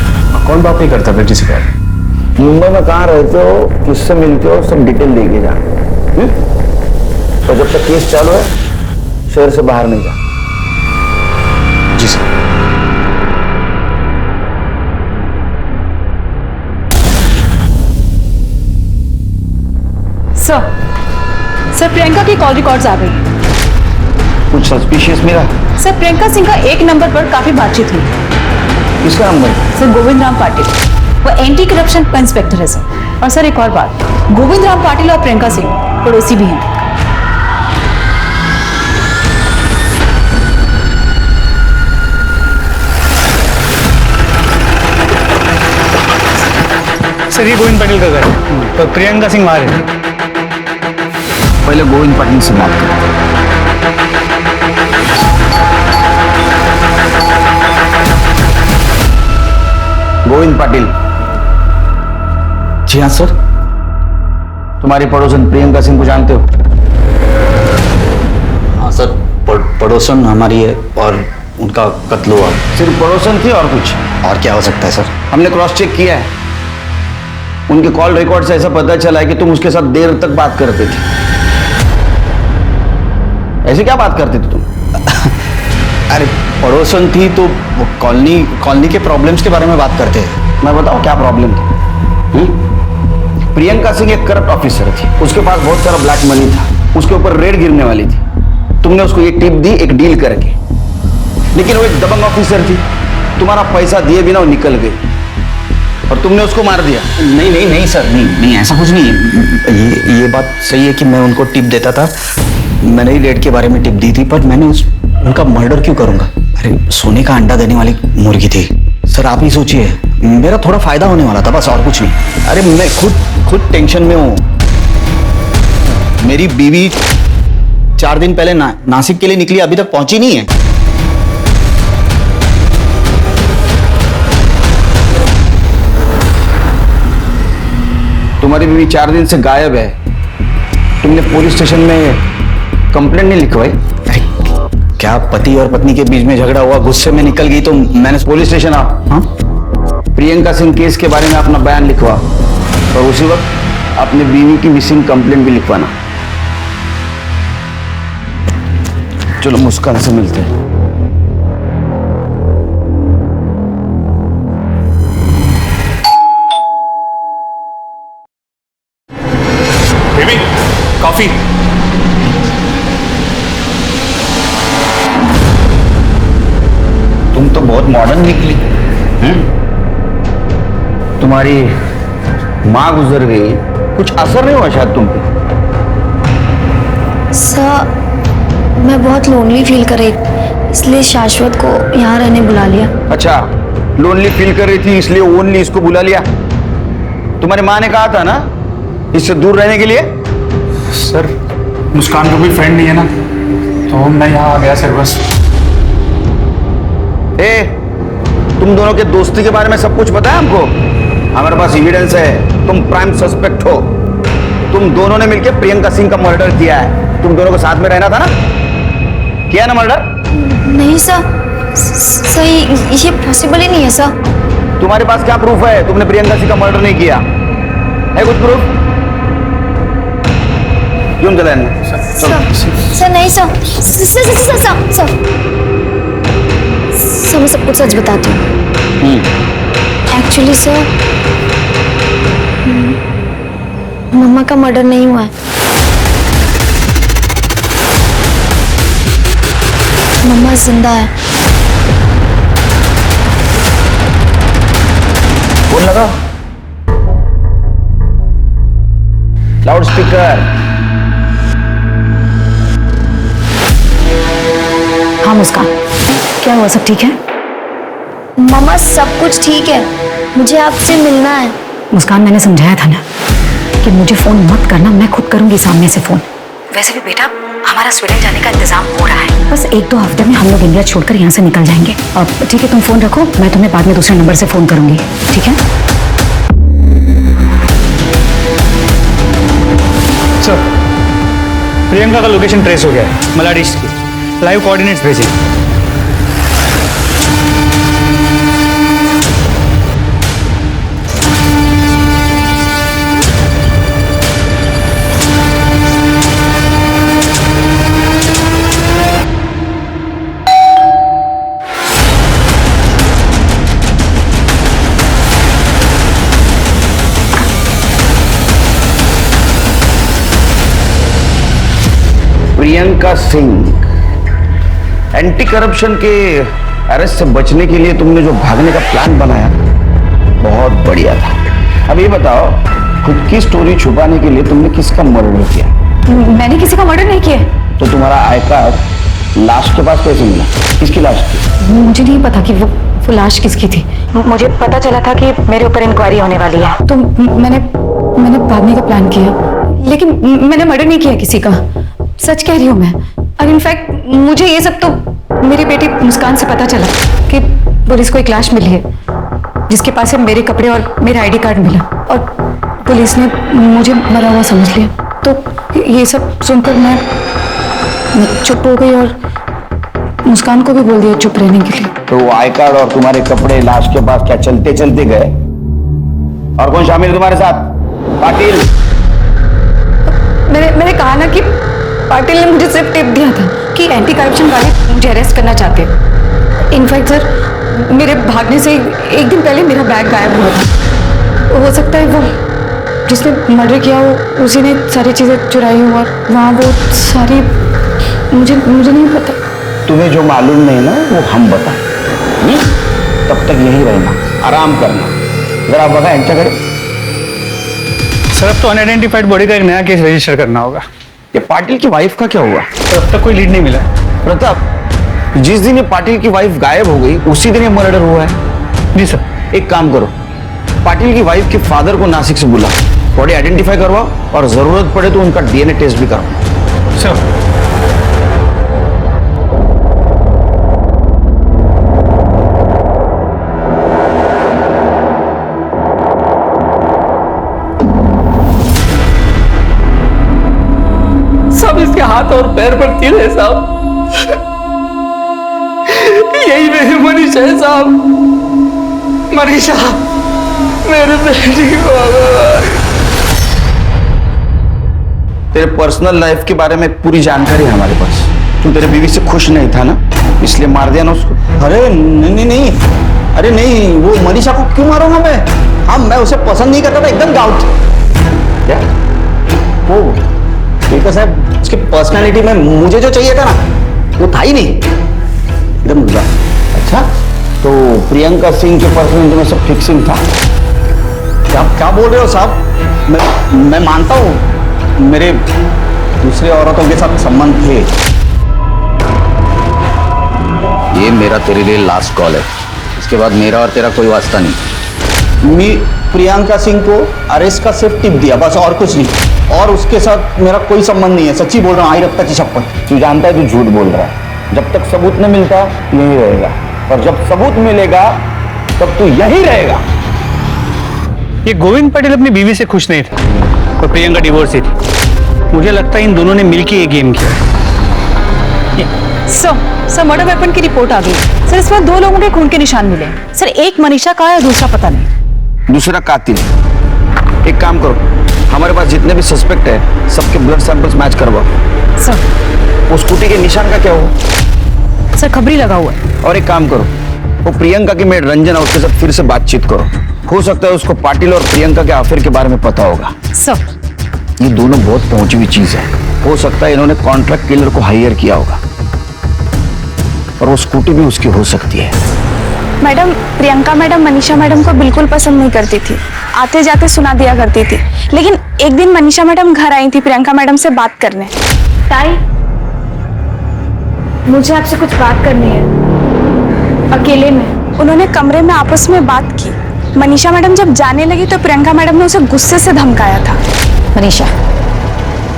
कौन बाप नहीं करता बेटी से प्यार? मुंबई में कहाँ रहते हो, किससे मिलते हो, सब डिटेल लेके जा। तो जब तक केस चालू है शहर से बाहर नहीं जा। जी सर। सर प्रियंका की कॉल रिकॉर्ड्स आ गई। कुछ सस्पिशियस मिला? सर प्रियंका सिंह का एक नंबर पर काफी बातचीत हुई। किसका नंबर? सर गोविंद राम पाटिल, वो एंटी करप्शन का इंस्पेक्टर है सर। और सर एक और बात, गोविंद राम पाटिल और प्रियंका सिंह पड़ोसी भी हैं। सर ये गोविंद पाटिल का घर है और प्रियंका सिंह वहां रहती है। पहले गोविंद पाटिल से बात करो। गोविंद पाटिल। जी हाँ सर। तुम्हारी पड़ोसन प्रियंका सिंह को जानते हो? हाँ सर, पड़ोसन हमारी है और उनका कत्ल हुआ। सिर्फ पड़ोसन थी और कुछ? और क्या हो सकता है सर? हमने क्रॉस चेक किया है। उनके कॉल रिकॉर्ड से ऐसा पता चला है कि तुम उसके साथ देर तक बात करते थे। ऐसे क्या बात करते थे तुम? अरे पड़ोसन थी तो वो कॉलोनी के प्रॉब्लम्स के बारे में बात करते हैं। मैं बताऊं क्या प्रॉब्लम थी? प्रियंका सिंह एक करप्ट ऑफिसर थी। उसके पास बहुत सारा ब्लैक मनी था, उसके ऊपर रेड गिरने वाली थी। तुमने उसको ये टिप दी एक डील करके, लेकिन वो एक दबंग ऑफिसर थी। तुम्हारा पैसा दिए बिना वो निकल गई और तुमने उसको मार दिया। नहीं सर, नहीं ऐसा कुछ नहीं है। ये बात सही है कि मैं उनको टिप देता था, मैंने ही रेड के बारे में टिप दी थी, पर मैंने उनका मर्डर क्यों करूंगा? अरे सोने का अंडा देने वाली मुर्गी थी सर। आप ही सोचिए, मेरा थोड़ा फायदा होने वाला था बस, और कुछ नहीं। अरे मैं खुद टेंशन में हूं। मेरी बीवी 4 दिन पहले नासिक के लिए निकली, अभी तक पहुंची नहीं है। तुम्हारी बीवी 4 दिन से गायब है। तुमने पुलिस स्टेशन में कंप्लेंट नहीं लिखवाई? क्या पति और पत्नी के बीच में झगड़ा हुआ, गुस्से में निकल गई तो मैंने पुलिस स्टेशन आओ। हाँ? प्रियंका सिंह केस के बारे में अपना बयान लिखवा और उसी वक्त अपनी बीवी की मिसिंग कंप्लेंट भी लिखवाना। चलो मुस्कान से मिलते हैं। Baby coffee. तुम तो बहुत मॉडर्न निकली हैं? तुम्हारी माँ गुजर गई, कुछ असर नहीं हुआ शायद तुम पे? सर मैं बहुत लोनली फील कर रही, इसलिए शाश्वत को यहाँ रहने बुला लिया। अच्छा, लोनली फील कर रही थी इसलिए ओनली इसको बुला लिया। तुम्हारी माँ ने कहा था ना इससे दूर रहने के लिए। सर मुस्कान का कोई फ्रेंड नहीं है ना, तो मैं यहाँ आ गया सर बस। तुम दोनों के दोस्ती के बारे में सब कुछ पता है हमको। हमारे पास एविडेंस है, तुम प्राइम सस्पेक्ट हो। तुम दोनों ने मिलकर प्रियंका सिंह का मर्डर किया है। तुम दोनों को साथ में रहना था ना, किया ना मर्डर? नहीं सर, सही ये पॉसिबल ही नहीं है सर। तुम्हारे पास क्या प्रूफ है तुमने प्रियंका सिंह का मर्डर नहीं किया है? कुछ प्रूफ? क्यों चले सर नहीं सर, सर मैं सब कुछ सच बताती हूँ। एक्चुअली सर मम्मा का मर्डर नहीं हुआ है। मम्मा जिंदा है। फोन लगा, लाउड स्पीकर। हाँ मुस्कान, क्या हुआ, सब ठीक है? मम्मा सब कुछ ठीक है, मुझे आपसे मिलना है। मुस्कान मैंने समझाया था ना कि मुझे फोन मत करना, मैं खुद करूंगी सामने से फोन। वैसे भी बेटा हमारा स्वीडन जाने का इंतजाम हो रहा है, बस 1-2 हफ्ते में हम लोग इंडिया छोड़कर यहाँ से निकल जाएंगे। अब ठीक है, तुम फोन रखो, मैं तुम्हें बाद में दूसरे नंबर से फोन करूंगी, ठीक है? सर प्रियंका का लोकेशन ट्रेस हो गया है, मलाडिश की। लाइव कोऑर्डिनेट्स भेजिए। प्रियंका सिंह, एंटी करप्शन के अरेस्ट से बचने के लिए तुमने जो भागने का प्लान बनाया बहुत बढ़िया था। अब ये बताओ, खुद की स्टोरी छुपाने के लिए तुमने किसका मर्डर किया? मैंने किसी का मर्डर नहीं किया। तो तुम्हारा आई कार्ड लाश के पास कैसे मिला? किसकी लाश थी? मुझे नहीं पता कि वो लाश किसकी थी। मुझे पता चला था कि मेरे ऊपर इंक्वायरी होने वाली है, तो मैंने भागने का प्लान किया, लेकिन मैंने मर्डर नहीं किया किसी का। सच कह रही हूँ मैं। और इनफैक्ट मुझे ये सब तो मेरी बेटी मुस्कान से पता चला कि पुलिस को एक लाश मिली है जिसके पास से मेरे कपड़े और मेरा आईडी कार्ड मिला, और पुलिस ने मुझे मरा हुआ समझ लिया। तो ये सब सुनकर मैं चुप हो गई और मुस्कान को भी बोल दिया चुप रहने के लिए। तो वो आई कार्ड और तुम्हारे कपड़े लाश के पास क्या चलते चलते गए? और कौन शामिल है तुम्हारे साथ? पाटिल। मैंने कहा ना कि पाटिल ने मुझे सिर्फ टिप दिया था कि एंटी करप्शन वाले मुझे अरेस्ट करना चाहते हैं। इनफैक्ट सर मेरे भागने से एक दिन पहले मेरा बैग गायब हुआ था। हो सकता है वो जिसने मर्डर किया हो उसी ने सारी चीजें चुराई हो, और वहाँ वो सारी मुझे नहीं पता। तुम्हें जो मालूम नहीं ना वो हम बताएं। तब तक यही रहना, आराम करना। जरा बघा यांच्याकडे। सर अब तो अनआइडेंटिफाइड बॉडी का एक नया केस रजिस्टर करना होगा। ये पाटिल की वाइफ का क्या हुआ? तो अब तक कोई लीड नहीं मिला। प्रताप, जिस दिन ये पाटिल की वाइफ गायब हो गई उसी दिन ये मर्डर हुआ है। जी सर। एक काम करो, पाटिल की वाइफ के फादर को नासिक से बुला, बॉडी आइडेंटिफाई करवाओ और जरूरत पड़े तो उनका डीएनए टेस्ट भी करवाओ। सर सब इसके हाथ और पैर पर तीर है साहब। यही मेरी मनीषा है साहब, मनीषा मेरे बेटी को। तेरे पर्सनल लाइफ के बारे में पूरी जानकारी है हमारे पास। तू तेरे बीवी से खुश नहीं था ना, इसलिए मार दिया ना उसको। अरे नहीं नहीं, अरे नहीं, वो मनीषा को क्यों मारूंगा मैं? हाँ, मैं उसे पसंद नहीं करता था, एकदम डाउट। क्या वो ठीक है साहब, उसकी पर्सनालिटी में मुझे जो चाहिए था ना वो था ही नहीं, एकदम। अच्छा, तो प्रियंका सिंह के पर्सनालिटी में सब फिक्सिंग था? क्या क्या बोल रहे हो साहब? मैं मानता हूँ मेरे दूसरे औरतों के साथ संबंध थे। ये मेरा तेरे लिए लास्ट कॉल है, इसके बाद मेरा और तेरा कोई वास्ता नहीं। मैं प्रियंका सिंह को अरेस्ट का सिर्फ टिप दिया बस, और कुछ नहीं। और उसके साथ मेरा कोई संबंध नहीं है, सच्ची बोल रहा हूँ, आई रफ्ता की शपथ। तू जानता है तू झूठ बोल रहा है। जब तक सबूत नहीं मिलता यही रहेगा, और जब सबूत मिलेगा तब तू यही रहेगा। ये गोविंद पटेल अपनी बीवी से खुश नहीं था और प्रियंका डिवोर्स ही थी। मुझे लगता है इन दोनों ने मिलकर ये गेम किया। सर मर्डर वेपन की रिपोर्ट आ गई सर। इसमें 2 लोगों के खून के निशान मिले सर, एक मनीषा का है और दूसरा पता नहीं। दूसरा कातिल। एक काम करो, हमारे पास जितने भी सस्पेक्ट है सबके ब्लड सैंपल्स मैच करवाओ। सर वो स्कूटी के निशान का क्या हुआ? सर खबरी लगा हुआ है। और एक काम करो, वो प्रियंका की मेड रंजना, उसके साथ फिर से बातचीत करो। हो सकता है उसको पाटिल और प्रियंका के अफेयर के बारे में पता होगा। सर ये दोनों बहुत पहुंची हुई चीज है। हो सकता है इन्होंने कॉन्ट्रैक्ट किलर को हायर किया होगा, और वो स्कूटी भी उसकी हो सकती है। Madam, Priyanka madam Manisha madam को बिल्कुल पसंद नहीं करती थी, आते जाते सुना दिया करती थी। लेकिन एक दिन मनीषा मैडम घर आई थी प्रियंका मैडम से बात करने। ताई, मुझे आपसे कुछ बात करनी है, अकेले में। उन्होंने कमरे में आपस में बात की। मनीषा मैडम जब जाने लगी तो प्रियंका मैडम ने उसे गुस्से से धमकाया था। मनीषा,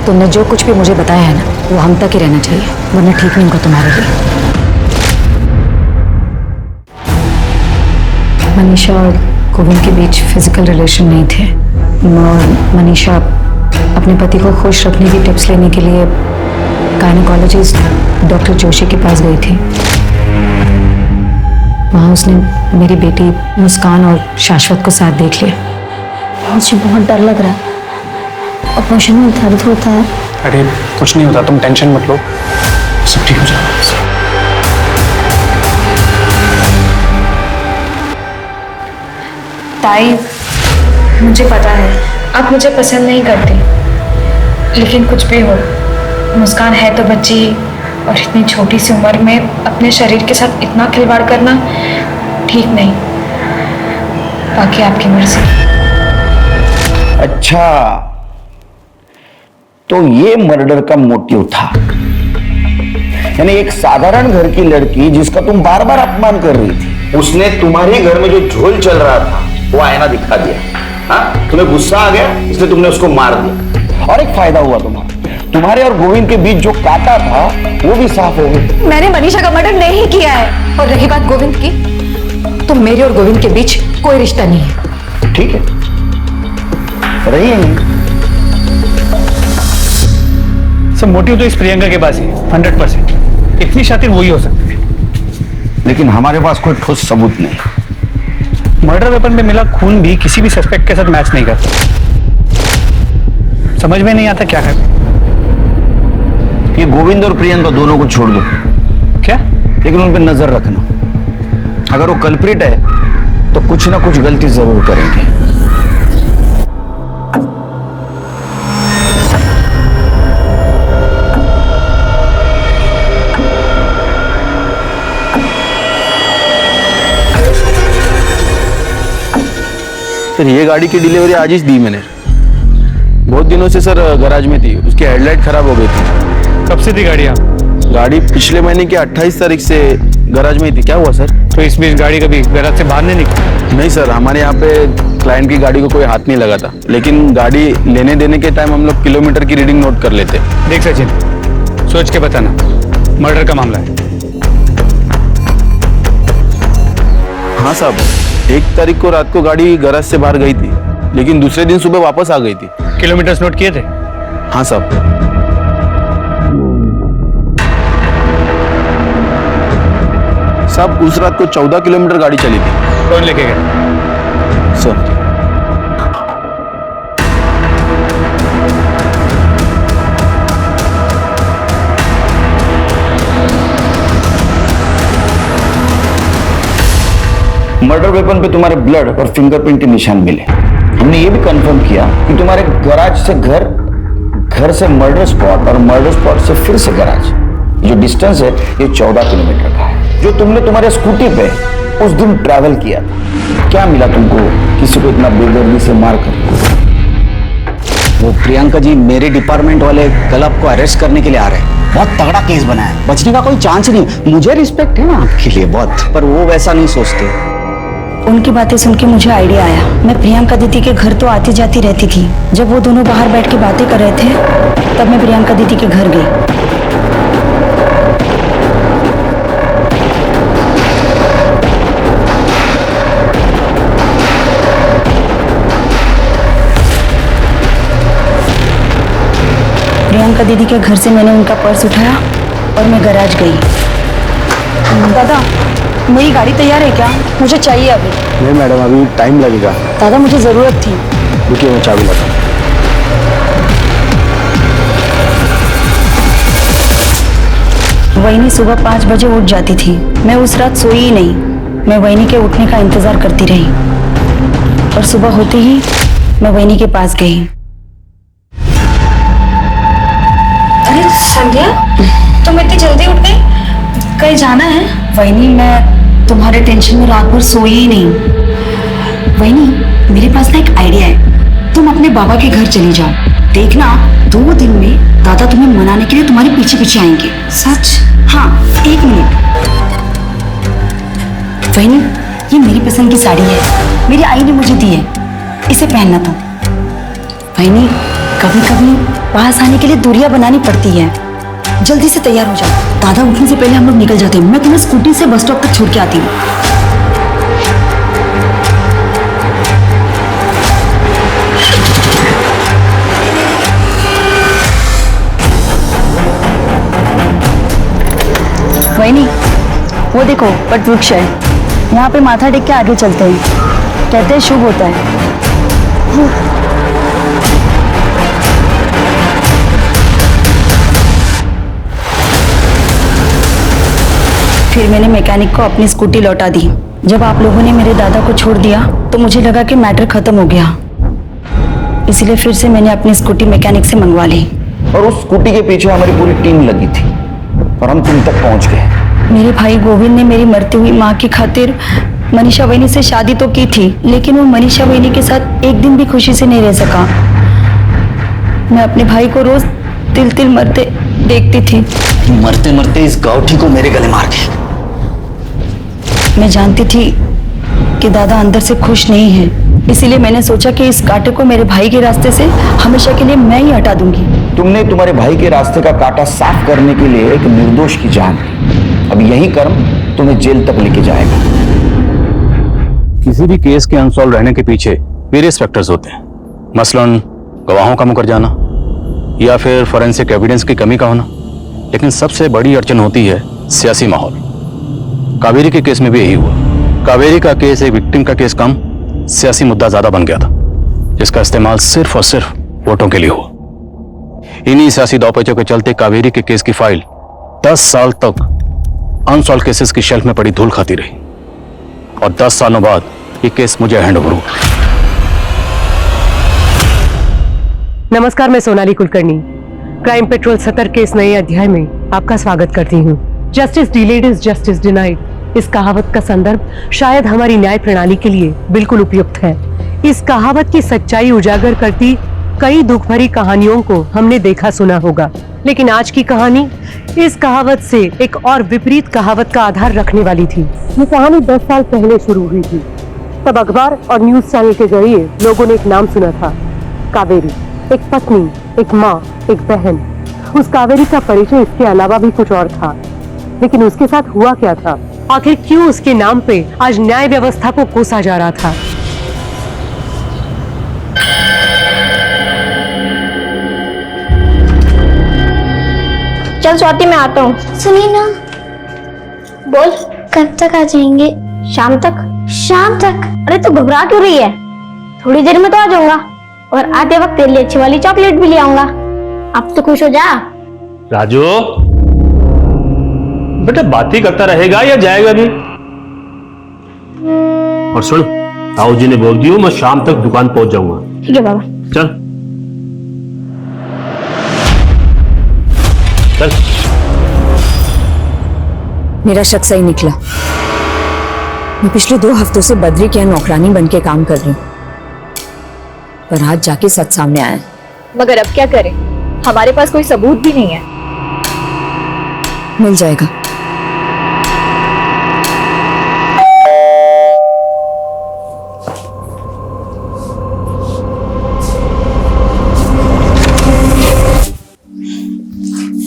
तुमने जो कुछ भी मुझे बताया है ना, वो हम तक ही रहना चाहिए, वरना ठीक नहीं होगा तुम्हारे लिए। मनीषा और गोविंद के बीच फिजिकल रिलेशन नहीं थे, और मनीषा अपने पति को खुश रखने की टिप्स लेने के लिए गायनेकोलॉजिस्ट डॉक्टर जोशी के पास गई थी। वहाँ उसने मेरी बेटी मुस्कान और शाश्वत को साथ देख लिया। मुझे बहुत डर लग रहा है, ऑपरेशन में दर्द होता है। अरे कुछ नहीं होता, तुम टेंशन मत लो, सब ठीक हो जाएगा। ताई, मुझे पता है आप मुझे पसंद नहीं करते, लेकिन कुछ भी हो, मुस्कान है तो बच्ची, और इतनी छोटी सी उम्र में अपने शरीर के साथ इतना खिलवाड़ करना ठीक नहीं। बाकी आपकी मर्जी। अच्छा, तो ये मर्डर का मोटिव था, यानी एक साधारण घर की लड़की जिसका तुम बार बार अपमान कर रही थी, उसने तुम्हारे घर में जो झोल चल रहा था वो आईना दिखा दिया। हाँ, तुम्हें गुस्सा आ गया इसलिए तुमने उसको मार दिया, और एक फायदा हुआ तुम्हारे और गोविंद के बीच जो कांटा था वो भी साफ हो गया। मैंने मनीषा का मर्डर नहीं किया है, और रही बात गोविंद की, तो मेरे और गोविंद के बीच कोई रिश्ता नहीं है। ठीक है, रही है नहीं। सब मोटिव तो इस प्रियंका के पास ही है 100%। इतनी शातिर वही हो सकती है, लेकिन हमारे पास कोई ठोस सबूत नहीं। मर्डर वेपन में मिला खून भी किसी भी सस्पेक्ट के साथ मैच नहीं करता। समझ में नहीं आता क्या करें। ये गोविंद और प्रियंका दोनों को छोड़ दो। क्या? लेकिन उन पर नजर रखना, अगर वो कल्प्रिट है तो कुछ ना कुछ गलती जरूर करेंगे। सर, ये गाड़ी की डिलीवरी आज ही दी मैंने। बहुत दिनों से सर गैराज में थी, उसकी हेडलाइट खराब हो गई थी। कब से थी गाड़ी आप? गाड़ी पिछले महीने की 28 तारीख से गैराज में ही थी। क्या हुआ सर? तो इस बीच गाड़ी कभी गैराज से बाहर नहीं निकली? नहीं सर, हमारे यहाँ पे क्लाइंट की गाड़ी को कोई हाथ नहीं लगा था, लेकिन गाड़ी लेने देने के टाइम हम लोग किलोमीटर की रीडिंग नोट कर लेते। देख सचिन, सोच के बताना, मर्डर का मामला है। हाँ साहब, 1 तारीख को रात को गाड़ी गैराज से बाहर गई थी, लेकिन दूसरे दिन सुबह वापस आ गई थी। किलोमीटर्स नोट किए थे? हाँ साहब। साहब उस रात को 14 किलोमीटर गाड़ी चली थी। कौन लेके गया? सर मर्डर वेपन पे तुम्हारे ब्लड और फिंगरप्रिंट के निशान मिले। हमने ये भी कंफर्म किया कि तुम्हारे गैराज से घर से मर्डर स्पॉट और मर्डर स्पॉट से फिर से गैराज, जो डिस्टेंस है ये 14 किलोमीटर का है, जो तुमने तुम्हारे स्कूटी पे उस दिन ट्रैवल किया था। क्या मिला तुमको किसी को इतना बेदर्दी से मार कर? वो प्रियंका जी मेरे डिपार्टमेंट वाले कल आपको अरेस्ट करने के लिए आ रहे हैं। बहुत तगड़ा केस बना है, बचने का कोई चांस नहीं। मुझे रिस्पेक्ट है ना आपके लिए बहुत, पर वो वैसा नहीं सोचते। उनकी बातें सुन के मुझे आइडिया आया। मैं प्रियंका दीदी के घर तो आती जाती रहती थी। जब वो दोनों बाहर बैठ के बातें कर रहे थे तब मैं प्रियंका दीदी के घर गई। प्रियंका दीदी के घर से मैंने उनका पर्स उठाया और मैं गैराज गई। दादा, मेरी गाड़ी तैयार है क्या? मुझे चाहिए अभी। नहीं मैडम, अभी टाइम लगेगा। दादा, मुझे जरूरत थी। रुकिए, मैं चाबी लाता हूं। वहीनी सुबह 5 बजे उठ जाती थी। मैं उस रात सोई ही नहीं। मैं वहीनी के उठने का इंतजार करती रही और सुबह होते ही मैं वहीनी के पास गई। अरे संध्या, तुम इतनी जल्दी उठ गई? कहीं जाना है? वहीनी, मैं तुम्हारे टेंशन में रात भर सोई ही नहीं। वहीनी, मेरे पास ना एक आइडिया है। तुम अपने बाबा के घर चली जाओ। देखना 2 दिन में दादा तुम्हें मनाने के लिए तुम्हारे पीछे पीछे आएंगे। सच? हाँ, 1 मिनट। वहीनी, ये मेरी पसंद की साड़ी है। मेरी आई ने मुझे दी है। इसे पहनना तुम। वहीनी, कभी कभी पास आने के लिए दूरियां बनानी पड़ती है। जल्दी से तैयार हो जाओ। दादा उठने से पहले हम लोग निकल जाते हैं। मैं तुम्हें स्कूटी से बस स्टॉप तक छोड़ के आती हूँ। वहीनी, वो देखो वट वृक्ष है। यहाँ पे माथा टेक के आगे चलते हैं। कहते हैं शुभ होता है। फिर मैंने मैकेनिक को अपनी स्कूटी लौटा दी। जब आप लोगों ने मेरे दादा को छोड़ दिया तो मुझे लगा कि मैटर खत्म हो गया, इसलिए फिर से मैंने अपनी स्कूटी मैकेनिक से मंगवा ली। और उस स्कूटी के पीछे हमारी पूरी टीम लगी थी और हम तुम तक पहुंच गए। मेरे भाई गोविंद ने मेरी मरती हुई माँ की खातिर मनीषा वहीनी से शादी तो की थी, लेकिन वो मनीषा वहीनी के साथ एक दिन भी खुशी से नहीं रह सका। मैं अपने भाई को रोज तिल तिल मरते देखती थी। मरते मरते इस गौठी को मेरे गले मार गए। मैं जानती थी कि दादा अंदर से खुश नहीं है, इसीलिए मैंने सोचा कि इस कांटे को मेरे भाई के रास्ते से हमेशा के लिए मैं ही हटा दूंगी। तुमने तुम्हारे भाई के रास्ते का कांटा साफ करने के लिए एक निर्दोष की जान दी। अब यही कर्म तुम्हें जेल तक लेके जाएगा। किसी भी केस के अनसॉल्व रहने के पीछे वेरियस फैक्टर्स होते हैं, मसलन गवाहों का मुकर जाना या फिर फोरेंसिक एविडेंस की कमी का होना। लेकिन सबसे बड़ी अड़चन होती है सियासी माहौल। कावेरी के केस में भी यही हुआ। कावेरी का केस एक विक्टिम का केस कम, सियासी मुद्दा ज्यादा बन गया था, जिसका इस्तेमाल सिर्फ और सिर्फ वोटों के लिए हुआ। इन्हीं सियासी दौपेचों के चलते कावेरी के केस की फाइल 10 साल तक अनसॉल्व केसेस की शेल्फ में पड़ी धूल खाती रही और 10 सालों बाद ये केस मुझे हैंड ओवर हुआ। नमस्कार, मैं सोनाली कुलकर्णी क्राइम पेट्रोल 70 के इस नए अध्याय में आपका स्वागत करती हूँ। Justice delayed is justice denied, इस कहावत का संदर्भ शायद हमारी न्याय प्रणाली के लिए बिल्कुल उपयुक्त है। इस कहावत की सच्चाई उजागर करती कई दुख भरी कहानियों को हमने देखा सुना होगा, लेकिन आज की कहानी इस कहावत से एक और विपरीत कहावत का आधार रखने वाली थी। ये कहानी 10 साल पहले शुरू हुई थी। तब अखबार और न्यूज चैनल के जरिए लोगों ने एक नाम सुना था, कावेरी। एक पत्नी, एक माँ, एक बहन। उस कावेरी का परिचय इसके अलावा भी कुछ और था, लेकिन उसके साथ हुआ क्या था? आखिर क्यों उसके नाम पे आज न्याय व्यवस्था को कोसा जा रहा था? चल स्वाति, मैं आता हूँ। सुनिए ना, बोल। कब तक आ जाएंगे? शाम तक। शाम तक? अरे तू घबरा क्यों रही है? थोड़ी देर में तो आ जाऊंगा और आते वक्त तेरे लिए अच्छी वाली चॉकलेट भी ले आऊंगा। अब तो खुश हो जा। राजू बेटा बात ही करता रहेगा या जाएगा भी? और सुन, ताऊ जी ने बोल दियो मैं शाम तक दुकान पहुंच जाऊंगा। ठीक है बाबा। चल चल। मेरा शक सही निकला। मैं पिछले 2 हफ्तों से बद्री के यहाँ नौकरानी बन के काम कर रही हूँ, पर आज जाके सच सामने आया है। मगर अब क्या करें, हमारे पास कोई सबूत भी नहीं है। मिल जाएगा।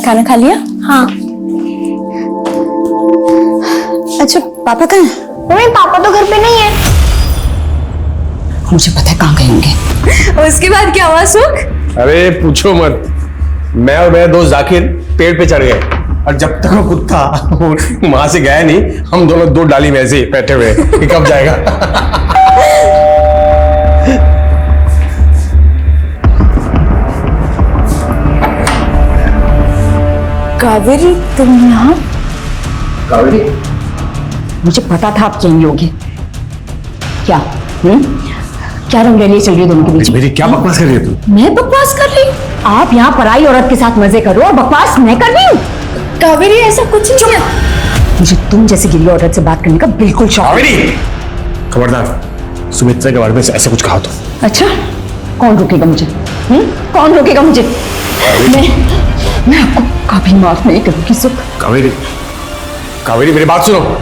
खाना खा लिया? हाँ। अच्छा पापा कहाँ हैं? मम्मी पापा तो घर पे नहीं है। मुझे पता है कहाँ गए होंगे। उसके बाद क्या हुआ सुख? अरे पूछो मत, मैं और मेरा दोस्त जाकिर पेड़ पे चढ़ गए और जब तक वो कुत्ता वहां से गया नहीं, हम दोनों 2 डाली में ऐसे ही बैठे हुए कि कब जाएगा। कावेरी तुम यहाँ? कावेरी, मुझे पता था आप यहीं होगे। क्या क्या रंगरेलियां चल रही है दोनों के बीच में? मेरी क्या बकवास कर रही है तू? मैं बकवास कर रही हूँ? आप यहाँ पराई औरत के साथ मजे करो और बकवास मैं कर रही हूँ? कावेरी ऐसा कुछ नहीं है। मुझे तुम जैसी गिरी औरत से बात करने का बिल्कुल शौक नहीं। कावेरी, खबरदार सुमित्रा के बारे में ऐसे कुछ कहा तो। अच्छा कौन रोकेगा मुझे? कौन रोकेगा मुझे? मैं आपको कभी माफ नहीं करूंगी सुख। कावेरी, कावेरी मेरी बात सुनो।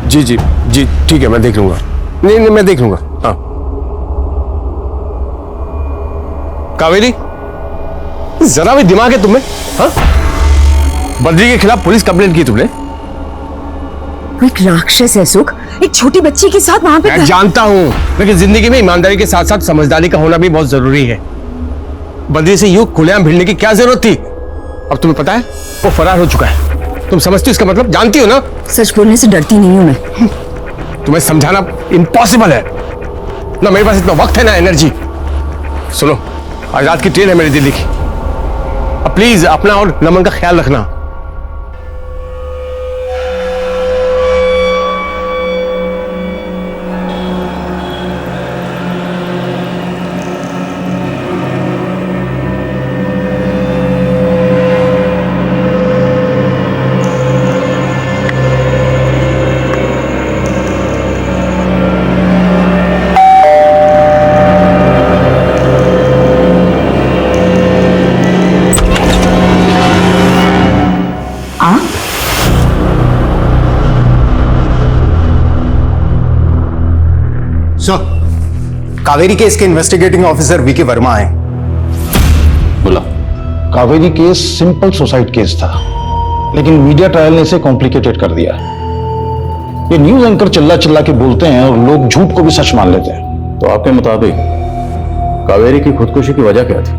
जी जी जी ठीक है, मैं देख लूंगा। नहीं नहीं मैं देख लूंगा। हाँ कावेरी, जरा भी दिमाग है तुम्हें? हाँ, बद्री के खिलाफ पुलिस कंप्लेंट की तुमने? वो एक राक्षस है सुख, एक छोटी बच्ची के साथ वहां पे। मैं जानता हूं, लेकिन जिंदगी में ईमानदारी के साथ साथ समझदारी का होना भी बहुत जरूरी है। बद्री से यूं खुलेआम भिड़ने की क्या जरूरत थी? अब तुम्हें पता है वो फरार हो चुका है। तुम समझती हो इसका मतलब? जानती हो ना? सच बोलने से डरती नहीं हूं मैं। तुम्हें समझाना इम्पॉसिबल है ना, मेरे पास इतना वक्त है ना एनर्जी। सुनो, आज रात की ट्रेन है मेरी दिल्ली की। अब प्लीज अपना और नमन का ख्याल रखना। कावेरी केस के इन्वेस्टिगेटिंग ऑफिसर वीके वर्मा आए। बोला। Kaveri case simple suicide case था, लेकिन मीडिया ट्रायल ने इसे कॉम्प्लिकेटेड कर दिया। ये न्यूज एंकर चिल्ला चिल्ला के बोलते हैं और लोग झूठ को भी सच मान लेते हैं। तो आपके मुताबिक कावेरी की खुदकुशी की वजह क्या थी?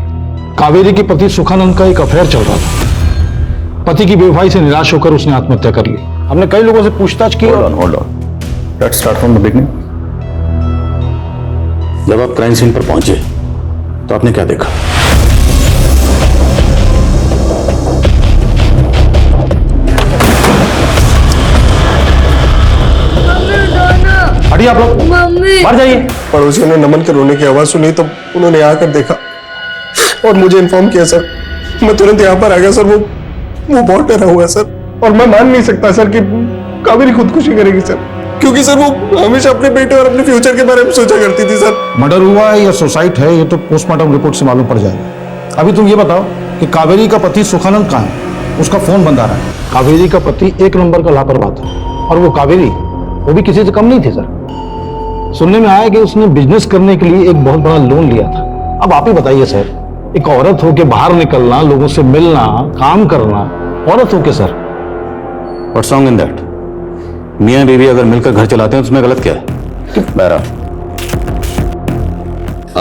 कावेरी के पति सुखानंद का एक अफेयर चल रहा था। पति की बेवफाई से निराश होकर उसने आत्महत्या कर ली। हमने कई लोगों से पूछताछ की। Hold on, let's start from the beginning. जब आप क्राइम सीन पर पहुंचे तो आपने क्या देखा? हटिए आप लोग, बाहर जाइए। पड़ोसियों ने नमन के रोने की आवाज सुनी तो उन्होंने आकर देखा और मुझे इन्फॉर्म किया सर। मैं तुरंत यहाँ पर आ गया सर। वो बहुत डरा हुआ है सर, और मैं मान नहीं सकता सर कि कावेरी खुदकुशी करेगी सर, क्योंकि सर वो हमेशा अपने बेटे और अपने फ्यूचर के बारे में सोचा करती थी सर। मर्डर हुआ है या सुसाइड है ये तो पोस्टमार्टम रिपोर्ट से मालूम पड़ जाएगा। अभी तुम ये बताओ कि कावेरी का पति सुखानंद कहाँ है? उसका फोन बंद आ रहा है। कावेरी का पति 1 नंबर का लापरवाह था, और वो कावेरी वो भी किसी से कम नहीं थी सर। सुनने में आया कि उसने बिजनेस करने के लिए एक बहुत बड़ा लोन लिया था। अब आप ही बताइए सर, एक औरत होके बाहर निकलना, लोगों से मिलना, काम करना, औरत होके sir. What's wrong in that? मियां बीवी अगर मिलकर घर चलाते हैं तो उसमें गलत क्या है? बहरा,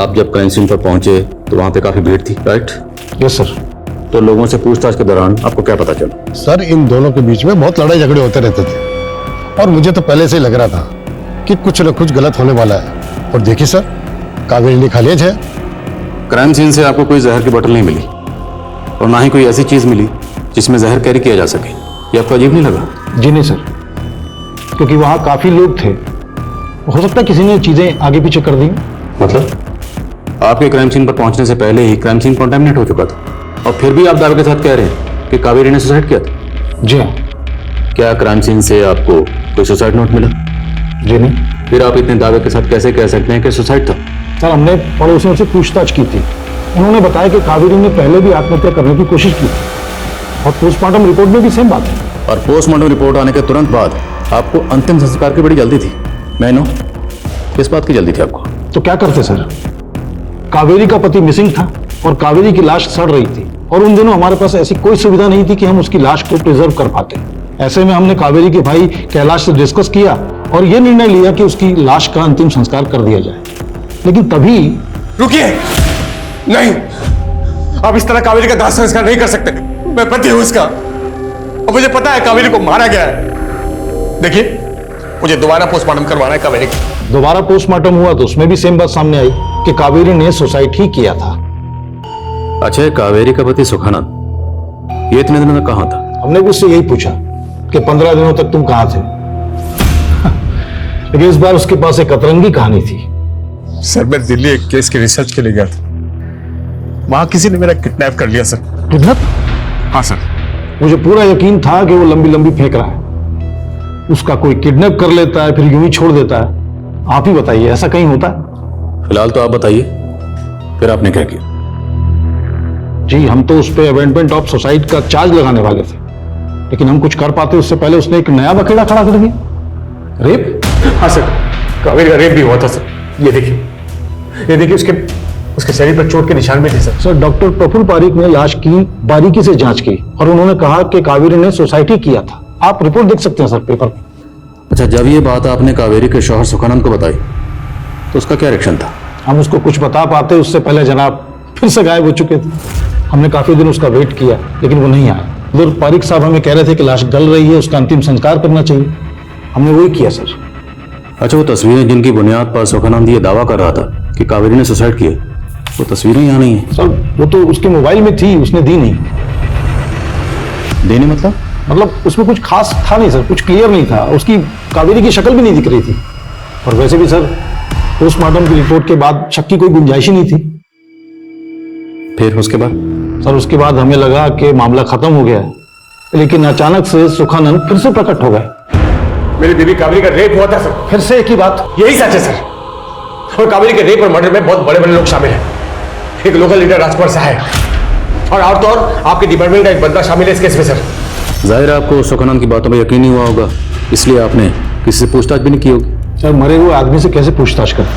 आप जब क्राइम सीन पर पहुंचे तो वहां पे काफी भीड़ थी, राइट? Yes sir. तो लोगों से पूछताछ के दौरान आपको क्या पता चला? सर इन दोनों के बीच में बहुत लड़ाई झगड़े होते रहते थे और मुझे तो पहले से ही लग रहा था कि कुछ न कुछ गलत होने वाला है। और देखिए सर, कावेरी ने खा लिया है। क्राइम सीन से आपको कोई जहर की बोतल नहीं मिली और ना ही कोई ऐसी चीज मिली जिसमें जहर कैरी किया जा सके। ये आपको अजीब नहीं लगा? जी नहीं सर, क्योंकि वहां काफी लोग थे, हो सकता है किसी ने चीजें आगे पीछे कर दी। मतलब आपके क्राइम सीन पर पहुंचने से पहले ही क्राइम सीन कंटामिनेट हो चुका था और फिर भी आप दावे के साथ कह रहे हैं कि कावेरी ने सुसाइड किया था? जी हाँ। क्या क्राइम सीन से आपको कोई सुसाइड नोट मिला? जी नहीं। फिर आप इतने दावे के साथ कैसे कह सकते हैं कि सुसाइड था? सर हमने पड़ोसियों से पूछताछ की थी, उन्होंने बताया कि कावेरी ने पहले भी आत्महत्या करने की कोशिश की थी और पोस्टमार्टम रिपोर्ट में भी सेम बात है। और पोस्टमार्टम रिपोर्ट आने के तुरंत बाद आपको अंतिम संस्कार की बड़ी जल्दी थी। मैं नो किस बात की जल्दी थी आपको? तो क्या करते सर, कावेरी का पति मिसिंग था और कावेरी की लाश सड़ रही थी और उन दिनों हमारे पास ऐसी कोई सुविधा नहीं थी कि हम उसकी लाश को प्रिजर्व कर पाते। ऐसे में हमने कावेरी के भाई कैलाश से डिस्कस किया और यह निर्णय लिया कि उसकी लाश का अंतिम संस्कार कर दिया जाए। लेकिन तभी रुकिए, नहीं, आप इस तरह कावेरी का दाह संस्कार नहीं कर सकते। मैं पति हूं उसका और मुझे पता है कावेरी को मारा गया है। देखिए, मुझे दोबारा पोस्टमार्टम करवाना है कावेरी का। दोबारा पोस्टमार्टम हुआ तो उसमें भी सेम बात सामने आई कि कावेरी ने सुसाइड ही किया था। अच्छा, कावेरी का पति सुखानंद ये इतने दिनों तक कहां था? हमने भी उससे यही पूछा कि 15 दिनों तक तुम कहां थे। लेकिन इस बार उसके पास एक अतरंगी कहानी थी। सर मैं दिल्ली एक केस की रिसर्च के लिए गया था, वहां किसी ने मेरा किडनैप कर लिया सर। किडनैप? हाँ सर। मुझे पूरा यकीन था कि वो लंबी लंबी फेंक रहा है। उसका कोई किडनैप कर लेता है फिर यूं ही छोड़ देता है। आप ही बताइए, ऐसा कहीं होता है? फिलहाल तो आप बताइए, फिर आपने क्या किया? जी हम तो उस पे अबेंडमेंट ऑफ सुसाइड का चार्ज लगाने वाले थे, लेकिन हम कुछ कर पाते उससे पहले उसने एक नया बखेड़ा खड़ा कर दिया। रेप? हाँ सर, कावेरी का रेप भी हुआ था सर। ये देखिए उसके शरीर पर चोट के निशान भी थे sir. Sir doctor Prafulla Pareek ने लाश की बारीकी से जांच की और उन्होंने कहा कि कावेरी ने सुसाइड ही किया था। आप रिपोर्ट देख सकते हैं सर पेपर में। अच्छा, जब ये बात आपने कावेरी के शौहर सुखानंद को बताई तो उसका क्या रिएक्शन था? हम उसको कुछ बता पाते उससे पहले जनाब फिर से गायब हो चुके थे। हमने काफी दिन उसका वेट किया लेकिन वो नहीं आया। उधर पारिक साहब हमें कह रहे थे कि लाश गल रही है, उसका अंतिम संस्कार करना चाहिए। हमने वही किया सर। अच्छा, वो तस्वीरें जिनकी बुनियाद पर सुखानंद ये दावा कर रहा था कि कावेरी ने सुसाइड किया, वो तस्वीरें यहाँ नहीं है सर। वो तो उसके मोबाइल में थी, उसने दी नहीं। देने मतलब उसमें कुछ खास था नहीं सर, कुछ क्लियर नहीं था। उसकी कावेरी की शक्ल भी नहीं दिख रही थी और वैसे भी सर पोस्टमार्टम की रिपोर्ट के बाद शक की कोई गुंजाइश ही नहीं थी। फिर उसके बाद? सर उसके बाद हमें लगा कि मामला खत्म हो गया है, लेकिन अचानक से सुखानंद फिर से प्रकट हो गए। मेरी बीवी कावेरी का रेप हुआ था सर। फिर से एक ही बात? यही सच है सर। और कावेरी के रेप और मर्डर में बहुत बड़े बड़े लोग शामिल हैं। एक लोकल लीडर राजकुमार सहाय और तो और आपके डिपार्टमेंट का एक बंदा शामिल है इस केस में सर। जाहिर है आपको सुखानंद की बातों पर यकीन नहीं हुआ होगा, इसलिए आपने किसी से पूछताछ भी नहीं की होगी। सर मरे हुए आदमी से कैसे पूछताछ कर?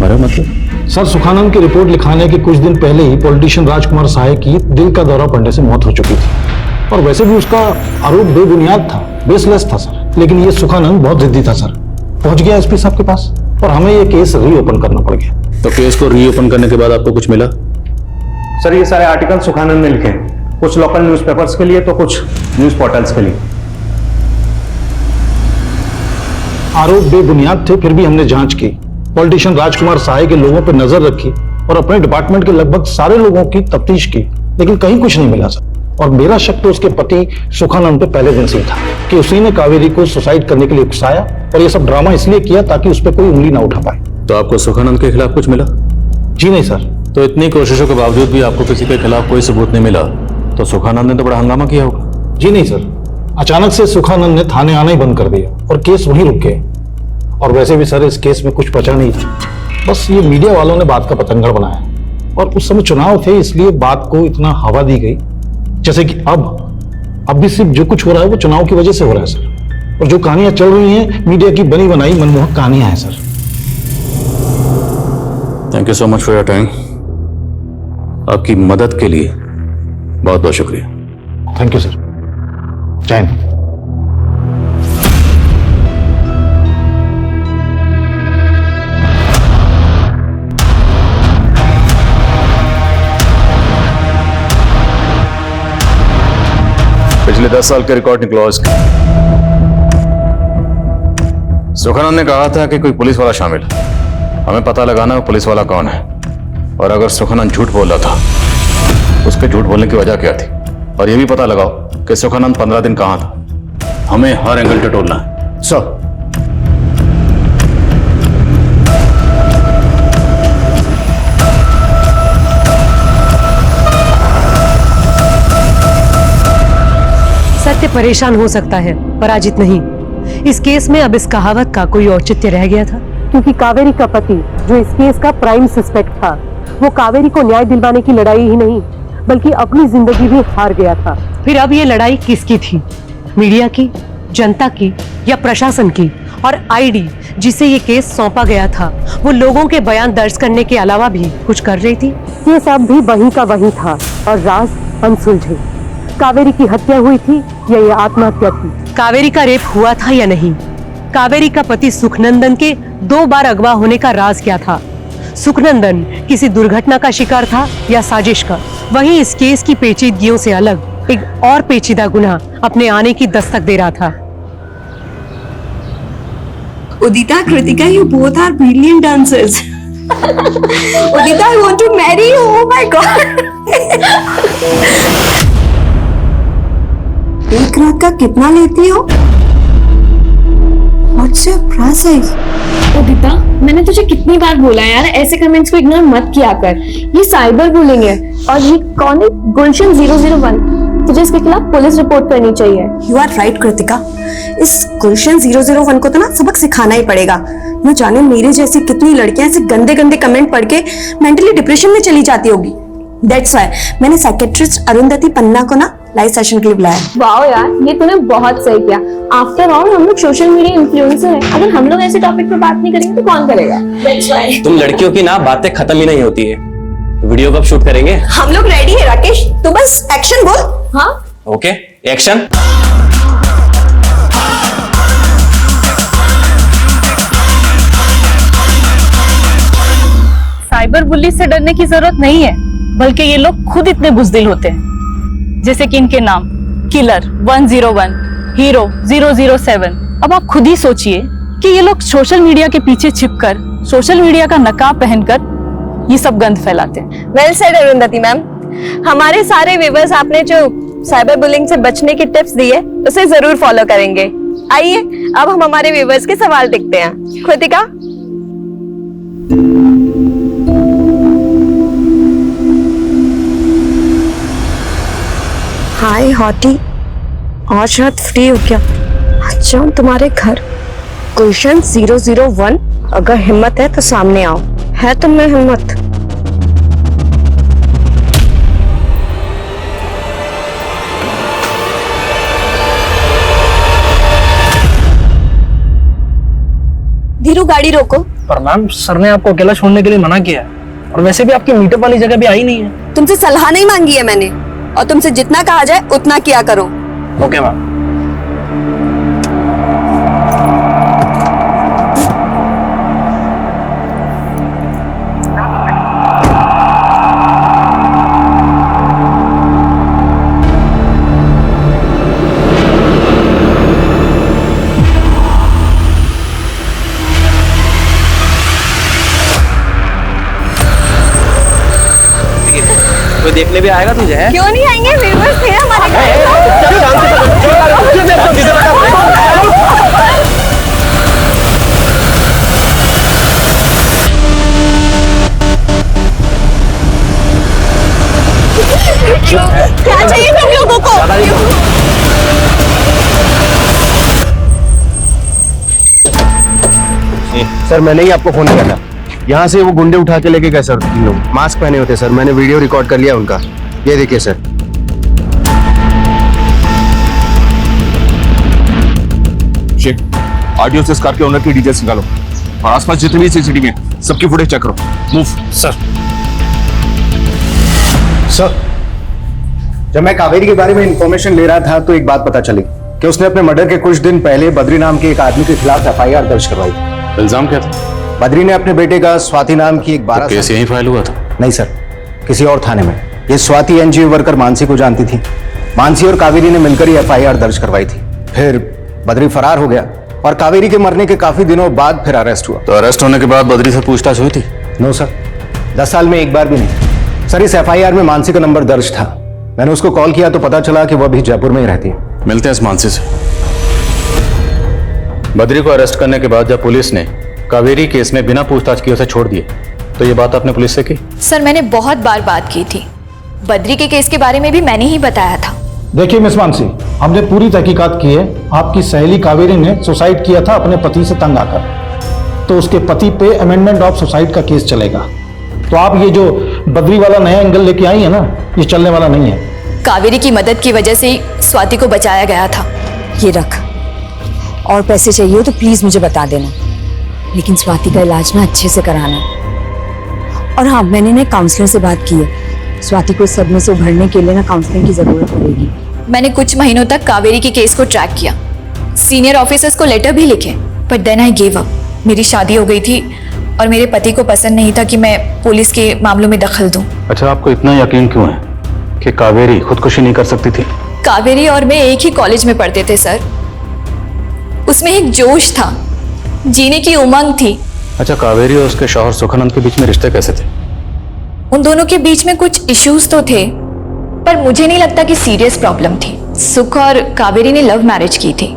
मरा मतलब? सर सुखानंद की रिपोर्ट लिखाने के कुछ दिन पहले ही पॉलिटिशियन राजकुमार सहाय की दिल का दौरा पड़ने से मौत हो चुकी थी और वैसे भी उसका आरोप बेबुनियाद था, बेसलेस था सर। लेकिन ये सुखानंद बहुत जिद्दी था सर, पहुंच गया एसपी साहब के पास और हमें ये केस रीओपन करना पड़ गया। तो केस को रीओपन करने के बाद आपको कुछ मिला? सर ये सारे आर्टिकल सुखानंद ने लिखे हैं, कुछ लोकल न्यूज़पेपर्स के लिए तो कुछ न्यूज़ पोर्टल्स के लिए। आरोप बेबुनियाद थे फिर भी हमने जांच की, पॉलिटिशियन राजकुमार सहाय के लोगों पर नजर रखी और अपने डिपार्टमेंट के लगभग सारे लोगों की तफ्तीश की, लेकिन कहीं कुछ नहीं मिला सर। और मेरा शक तो उसके पति सुखानंद पे पहले दिन से ही था कि उसी ने कावेरी को सुसाइड करने के लिए उकसाया और ये सब ड्रामा इसलिए किया ताकि उस पर कोई उंगली ना उठा पाए। तो आपको सुखानंद के खिलाफ कुछ मिला? जी नहीं सर। तो इतनी कोशिशों के बावजूद भी आपको किसी के खिलाफ कोई सबूत नहीं मिला, तो सुखानंद ने तो बड़ा हंगामा किया होगा। जी नहीं सर, अचानक से सुखानंद ने थाने आना ही बंद कर दिया और केस वहीं रुक गए। और वैसे भी सर इस केस में कुछ बचा नहीं था, बस ये मीडिया वालों ने बात का पतंगड़ बनाया और उस समय चुनाव थे इसलिए बात को इतना हवा दी गई, जैसे कि अब भी सिर्फ जो कुछ हो रहा है वो चुनाव की वजह से हो रहा है सर। और जो कहानियां चल रही हैं मीडिया की बनी बनाई मनमोहक कहानियां हैं sir. Thank you so much for your time. आपकी मदद के लिए बहुत बहुत शुक्रिया। Thank you sir. जय हिंद। 10 साल के रिकॉर्ड निकलवाओ इसके। सुखानंद ने कहा था कि कोई पुलिस वाला शामिल है, हमें पता लगाना है वो पुलिस वाला कौन है, और अगर सुखानंद झूठ बोल रहा था उसके झूठ बोलने की वजह क्या थी, और ये भी पता लगाओ कि सुखानंद 15 दिन कहां था। हमें हर एंगल पे टोलना है। सर, सत्य परेशान हो सकता है, पराजित नहीं। इस केस में अब इस कहावत का कोई औचित्य रह गया था, क्योंकि कावेरी का पति जो इस केस का प्राइम सस्पेक्ट था, वो कावेरी को न्याय दिलवाने की लड़ाई ही नहीं बल्कि अपनी जिंदगी भी हार गया था। फिर अब ये लड़ाई किसकी थी? मीडिया की, जनता की या प्रशासन की? और आईडी जिसे ये केस सौंपा गया था, वो लोगों के बयान दर्ज करने के अलावा भी कुछ कर रही थी। ये सब भी वही का वही था और राज अनसुलझे। कावेरी की हत्या हुई थी या ये आत्महत्या थी? कावेरी का रेप हुआ था या नहीं? कावेरी का पति सुखनंदन के 2 बार अगवा होने का राज क्या था? सुखनंदन किसी दुर्घटना का शिकार था या साजिश का? वहीं इस केस की पेचीदगियों से अलग एक और पेचीदा गुनाह अपने आने की दस्तक दे रहा था। Udita, Kritika, you both are brilliant dancers. Udita, I want to marry you. Oh my God. एक रात का कितना लेती हो? What's your price? उदिता, मैंने तुझे कितनी बार बोला यार, ऐसे कमेंट्स को इग्नोर मत किया कर। ये साइबर बुलिंग है। और ये कौन है? गुलशन 001। तुझे इसके खिलाफ पुलिस रिपोर्ट करनी चाहिए। You are right, Kritika. इस गुलशन 001 को तो ना सबक सिखाना ही पड़ेगा। न जाने मेरे जैसी कितनी लड़कियां ऐसे गंदे गंदे कमेंट पढ़ के मेंटली डिप्रेशन में चली जाती होगी। That's why मैंने साइकेट्रिस्ट अरुंधति पन्ना को ना लाइव सेशन के लिए बुलाया। वाओ यार, ये तूने बहुत सही किया। आफ्टर ऑल हम लोग सोशल मीडिया इन्फ्लुएंसर हैं। अगर हम लोग ऐसे टॉपिक पे बात नहीं करेंगे तो कौन करेगा? That's why। तुम लड़कियों की ना बातें खत्म ही नहीं होती है। वीडियो कब शूट करेंगे? हम लोग रेडी है राकेश, तू बस एक्शन बोल। हाँ ओके, एक्शन। साइबर बुली से डरने की जरूरत नहीं है, बल्कि ये लोग खुद इतने बुजदिल होते हैं। जैसे कि इनके नाम किलर 101, हीरो 007। अब आप खुद ही सोचिए कि ये लोग सोशल मीडिया के पीछे छिपकर, सोशल मीडिया का नकाब पहनकर ये सब गंद फैलाते हैं। Well said Arundhati ma'am. हमारे सारे व्यूअर्स आपने जो साइबर बुलिंग से बचने की टिप्स दी है उसे जरूर फॉलो करेंगे। आइए अब हम हमारे व्यूअर्स के सवाल देखते हैं। कृतिका, हाय हॉटी, आज रात फ्री हो क्या? अच्छा हूँ तुम्हारे घर। गुलशन 001, अगर हिम्मत है तो सामने आओ। है तुम में हिम्मत? धीरू, गाड़ी रोको। पर मैम, सर ने आपको अकेला छोड़ने के लिए मना किया है, और वैसे भी आपकी मीटअप वाली जगह भी आई नहीं है। तुमसे सलाह नहीं मांगी है मैंने, और तुमसे जितना कहा जाए उतना किया करो। Okay ma'am. कोई देखने भी आएगा तुझे? है क्यों नहीं आएंगे? व्यूअर्स थे हमारे घर। क्या चाहिए तुम लोगों को? सर, मैंने ही आपको फोन किया था। यहाँ से वो गुंडे उठा के लेके गए सर। 3 लोग मास्क पहने होते सर। मैंने वीडियो रिकॉर्ड कर लिया उनका। ये देखिए सर। आरटीओ से इस कार के ओनर की डिटेल्स निकालो और आसपास जितने भी सीसीटीवी हैं सबकी फुटेज चेक करो। मूव। सर, जब मैं कावेरी के बारे में इंफॉर्मेशन ले रहा था तो एक बात पता चली कि उसने अपने मर्डर के कुछ दिन पहले बद्री नाम के एक आदमी के खिलाफ एफआईआर दर्ज करवाई। इल्जाम क्या था? बद्री ने अपने बेटे का स्वाति नाम की एक 12 केस यहीं फाइल हुआ था? नहीं सर, किसी और थाने में। ये स्वाति एनजीओ वर्कर मानसी को जानती थी मानसी और कावेरी ने मिलकर ही एफआईआर दर्ज करवाई थी। फिर बद्री फरार हो गया और कावेरी के मरने के काफी दिनों बाद फिर अरेस्ट हुआ। तो अरेस्ट होने के बाद बद्री से पूछताछ हुई थी? नो सर, 10 साल में एक बार भी नहीं। सर, इस एफआईआर में मानसी का नंबर दर्ज था। मैंने उसको कॉल किया तो पता चला कि वह अभी जयपुर में ही रहती है। मिलते हैं इस मानसी से। बद्री को अरेस्ट करने के बाद जब पुलिस ने कावेरी केस में बिना पूछताछ किए उसे छोड़ दिए, तो ये बात आपने पुलिस से की? सर, मैंने बहुत बार बात की थी। बद्री के केस के बारे में भी मैंने ही बताया था। देखिए मिस मानसी, हमने पूरी तहकीकात की है। आपकी सहेली कावेरी ने सुसाइड किया था अपने पति से तंग आकर, तो उसके पति पे अमेंडमेंट ऑफ सुसाइड का केस चलेगा। तो आप ये जो बद्री वाला नया एंगल लेके आई है ना, ये चलने वाला नहीं है। कावेरी की मदद की वजह से ही स्वाति को बचाया गया था। ये रख, और पैसे चाहिए हो तो प्लीज मुझे बता देना, लेकिन स्वाति का इलाज ना अच्छे से कराना। और हाँ, मैंने ना काउंसलर से बात की है। स्वाति को इस सदमे से उभरने के लिए ना काउंसलिंग की जरूरत पड़ेगी। मैंने कुछ महीनों तक कावेरी के केस को ट्रैक किया, सीनियर ऑफिसर्स को लेटर भी लिखे, but then I give up. मेरी शादी हो गई थी और मेरे पति को पसंद नहीं था कि मैं पुलिस के मामलों में दखल दूं। अच्छा, आपको इतना यकीन क्यों है कि कावेरी खुदकुशी नहीं कर सकती थी? कावेरी और मैं एक ही कॉलेज में पढ़ते थे सर। उसमें एक जोश था, जीने की उमंग थी। अच्छा, कावेरी और उसके शौहर सुखानंद के बीच में रिश्ते कैसे थे? उन दोनों के बीच में कुछ इश्यूज तो थे, पर मुझे नहीं लगता कि सीरियस प्रॉब्लम थी। सुख और कावेरी ने लव मैरिज की थी।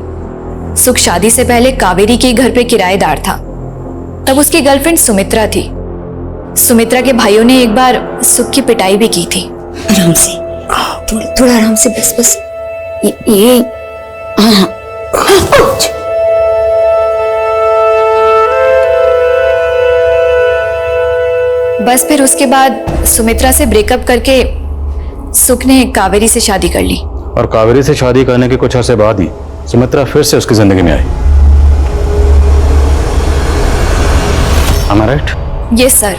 सुख शादी से पहले कावेरी के घर पे किराएदार था। तब उसकी गर्लफ्रेंड सुमित्रा थी। सुमित्रा के भाइयों ने एक बार सुख की पिटाई भी की थी। आराम से, थोड़ा आराम से, बस बस। ये हाँ। बस फिर उसके बाद सुमित्रा से ब्रेकअप करके सुख ने कावेरी से शादी कर ली। और कावेरी से शादी करने के कुछ अर्से बाद ही सुमित्रा फिर से उसकी जिंदगी में आई। Am I right? Yes sir,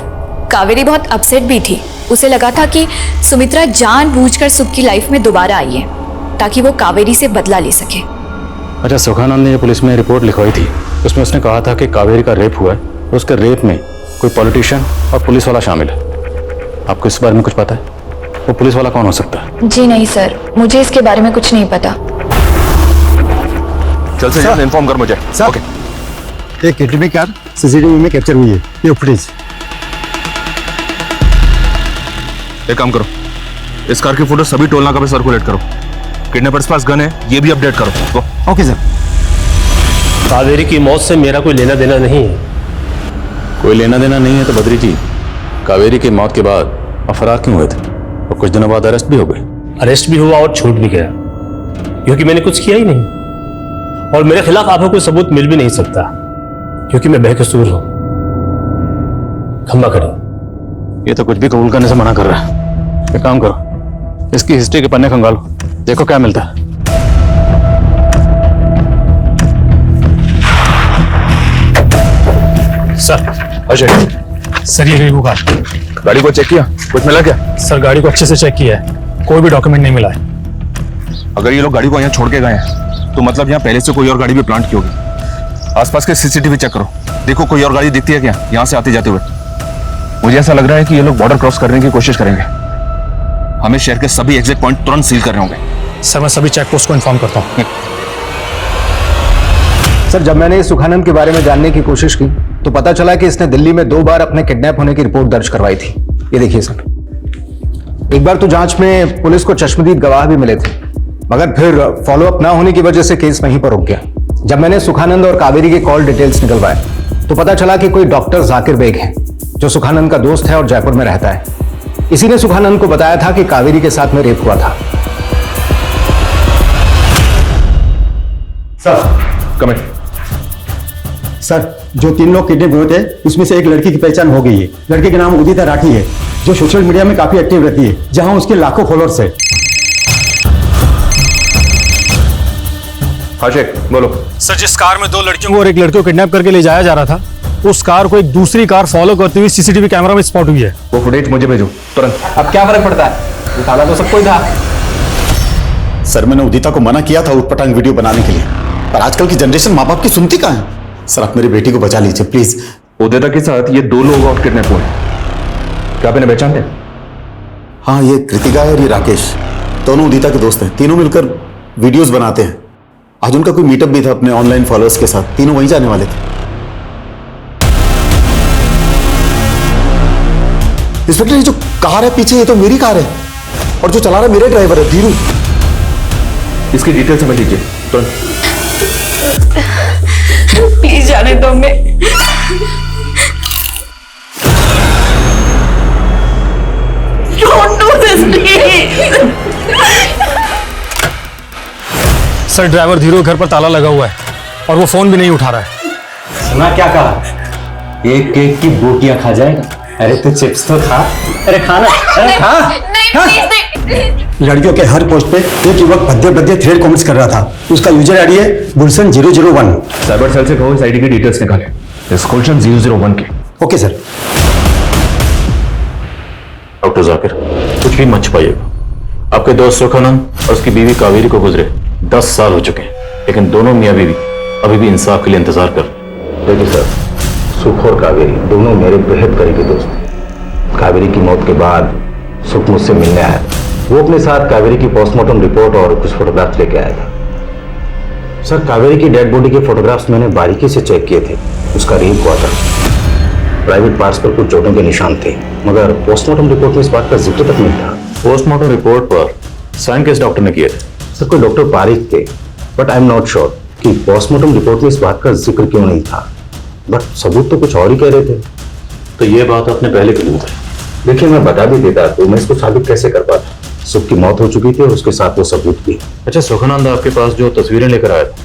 Kaveri बहुत अपसेट भी थी। उसे लगा था कि सुमित्रा जानबूझकर सुख की लाइफ में दोबारा आई है ताकि वो कावेरी से बदला ले सके। अच्छा, सुखानंद ने पुलिस में रिपोर्ट लिखवाई थी, उसमें उसने कहा था कि कावेरी का रेप हुआ है। उसके रेप में कोई पॉलिटिशियन और पुलिस वाला शामिल है। आपको इस बारे में कुछ पता है? वो पुलिस वाला कौन हो सकता है? जी नहीं सर, मुझे इसके बारे में कुछ नहीं पता। चल से जल्द इन्फॉर्म कर मुझे। ओके। एक केटीवी कार सीसीटीवी में कैप्चर हुई है, ये फुटेज। एक काम करो, इस कार की फोटो सभी टोल नाका पे सर्कुलेट करो। किडनैपर्स पास गन है, ये भी अपडेट करो। Okay sir. कावेरी की मौत से मेरा कोई लेना देना नहीं है। कोई लेना देना नहीं है तो बद्री जी, कावेरी की मौत के बाद आप फरार क्यों हुए थे और कुछ दिनों बाद अरेस्ट भी हो गए? अरेस्ट भी हुआ और छूट भी गया, क्योंकि मैंने कुछ किया ही नहीं और मेरे खिलाफ आपको कोई सबूत मिल भी नहीं सकता, क्योंकि मैं बेकसूर हूं। खम्बा खड़ी। ये तो कुछ भी कबूल करने से मना कर रहा है। एक काम करो, इसकी हिस्ट्री के पन्ने खंगालो, देखो क्या मिलता है। सर, अजय सर, ये गई वो कार। गाड़ी को चेक किया, कुछ मिला क्या? सर, गाड़ी को अच्छे से चेक किया है, कोई भी डॉक्यूमेंट नहीं मिला है। अगर ये लोग गाड़ी को यहाँ छोड़ के गए हैं तो मतलब यहाँ पहले से कोई और गाड़ी भी प्लांट की होगी। आसपास के सीसीटीवी चेक करो, देखो कोई और गाड़ी दिखती है क्या यहाँ से आते जाते हुए। मुझे ऐसा लग रहा है कि ये लोग बॉर्डर क्रॉस करने की कोशिश करेंगे। हमें शहर के सभी एग्जिट पॉइंट तुरंत सील करने होंगे। सर, मैं सभी चेक पोस्ट को इन्फॉर्म करता हूँ। सर, जब मैंने सुखानंद के बारे में जानने की कोशिश की तो पता चला कि इसने दिल्ली में 2 बार अपने किडनैप होने की रिपोर्ट दर्ज करवाई थी। ये देखिए सर, एक बार तो जांच में पुलिस को चश्मदीद गवाह भी मिले थे, मगर फिर फॉलोअप ना होने की वजह से केस वहीं पर रुक गया। जब मैंने सुखानंद और कावेरी के कॉल डिटेल्स निकलवाए तो पता चला कि कोई डॉक्टर जाकिर बेग है जो सुखानंद का दोस्त है और जयपुर में रहता है। इसी ने सुखानंद को बताया था कि कावेरी के साथ में रेप हुआ था। सर, कम इन। सर, जो 3 लोग किडनैप हुए थे उसमें से एक लड़की की पहचान हो गई है। लड़के का नाम उदिता राठी है, जो सोशल मीडिया में काफी एक्टिव रहती है, जहां उसके लाखों फॉलोअर्स है। हाँ शेख, बोलो। सर, जिस कार में 2 लड़कियों को और एक लड़के को किडनैप करके ले जाया जा रहा था, उस कार को एक दूसरी कार फॉलो करती हुई सीसीटीवी कैमरा में स्पॉट हुई है। वो फुटेज मुझे भेजो तुरंत। अब क्या फर्क पड़ता है, उठाना तो सबको ही था। सर, मैंने उदिता को मना किया था उटपटांग वीडियो बनाने के लिए, पर आजकल की जनरेशन माँ बाप की सुनती कहाँ है। सर, आप मेरी बेटी को बचा लीजिए प्लीज। उदिता के साथ ये 2 लोग और किडनैप हुए, क्या आपने पहचानते? हाँ, ये कृतिका है और ये राकेश। दोनों उदिता के दोस्त हैं, तीनों मिलकर वीडियोस बनाते हैं। आज उनका कोई मीटअप भी था अपने ऑनलाइन फॉलोअर्स के साथ, तीनों वहीं जाने वाले थे। इंस्पेक्टर, ये जो कार है पीछे, ये तो मेरी कार है और जो चला रहा है मेरे ड्राइवर है, धीरू। इसकी डिटेल समझ लीजिए तुरंत। प्लीज जाने दो मैं। Don't do this, please. Sir, driver Dhiru के घर पर ताला लगा हुआ है और वो फोन भी नहीं उठा रहा है। सुना क्या कहा? एक केक की बोटियां खा जाएगा। अरे तू चिप्स तो खा। अरे खाना, अरे खा। लड़कियों के हर पोस्ट पे एक युवक भद्दे भद्दे थ्रेड कमेंट्स कर रहा था। उसका यूजर आईडी है गुलशन 001। साइबर सेल से कहो इस आईडी की डिटेल्स निकाले, इस गुलशन 001 के। Okay sir. डॉक्टर जाकिर, कुछ भी मत छुपाइएगा। आपके दोस्त सुखानंद और उसकी बीवी कावेरी को गुजरे 10 साल हो चुके हैं, लेकिन दोनों मियाँ बीवी अभी भी इंसाफ के लिए इंतजार कर। देखिए सर, सुख और कावेरी दोनों मेरे बेहद करीबी दोस्त हैं। कावेरी की मौत के बाद सुख मुझसे मिलने आया था। वो अपने साथ कावेरी की पोस्टमार्टम रिपोर्ट और कुछ फोटोग्राफ्स लेके आया था। सर, कावेरी की डेड बॉडी के फोटोग्राफ्स मैंने बारीकी से चेक किए थे। उसका रेप हुआ था। प्राइवेट पार्ट्स पर कुछ चोटों के निशान थे, मगर पोस्टमार्टम रिपोर्ट में इस बात का जिक्र तक नहीं था। पोस्टमार्टम रिपोर्ट पर साइन किस डॉक्टर ने किए थे? सर, कोई डॉक्टर पारिक थे, but I am not sure कि पोस्टमार्टम रिपोर्ट में इस बात का जिक्र क्यों नहीं था। बट सबूत तो कुछ और ही कह रहे थे। तो ये बात आपने पहले क्यों नहीं बताई? देखिए, मैं बता भी देता तो मैं इसको साबित कैसे कर पाता। सुख की मौत हो चुकी थी और उसके साथ वो सबूत भी। अच्छा, सुखानंद आपके पास जो तस्वीरें लेकर आया था,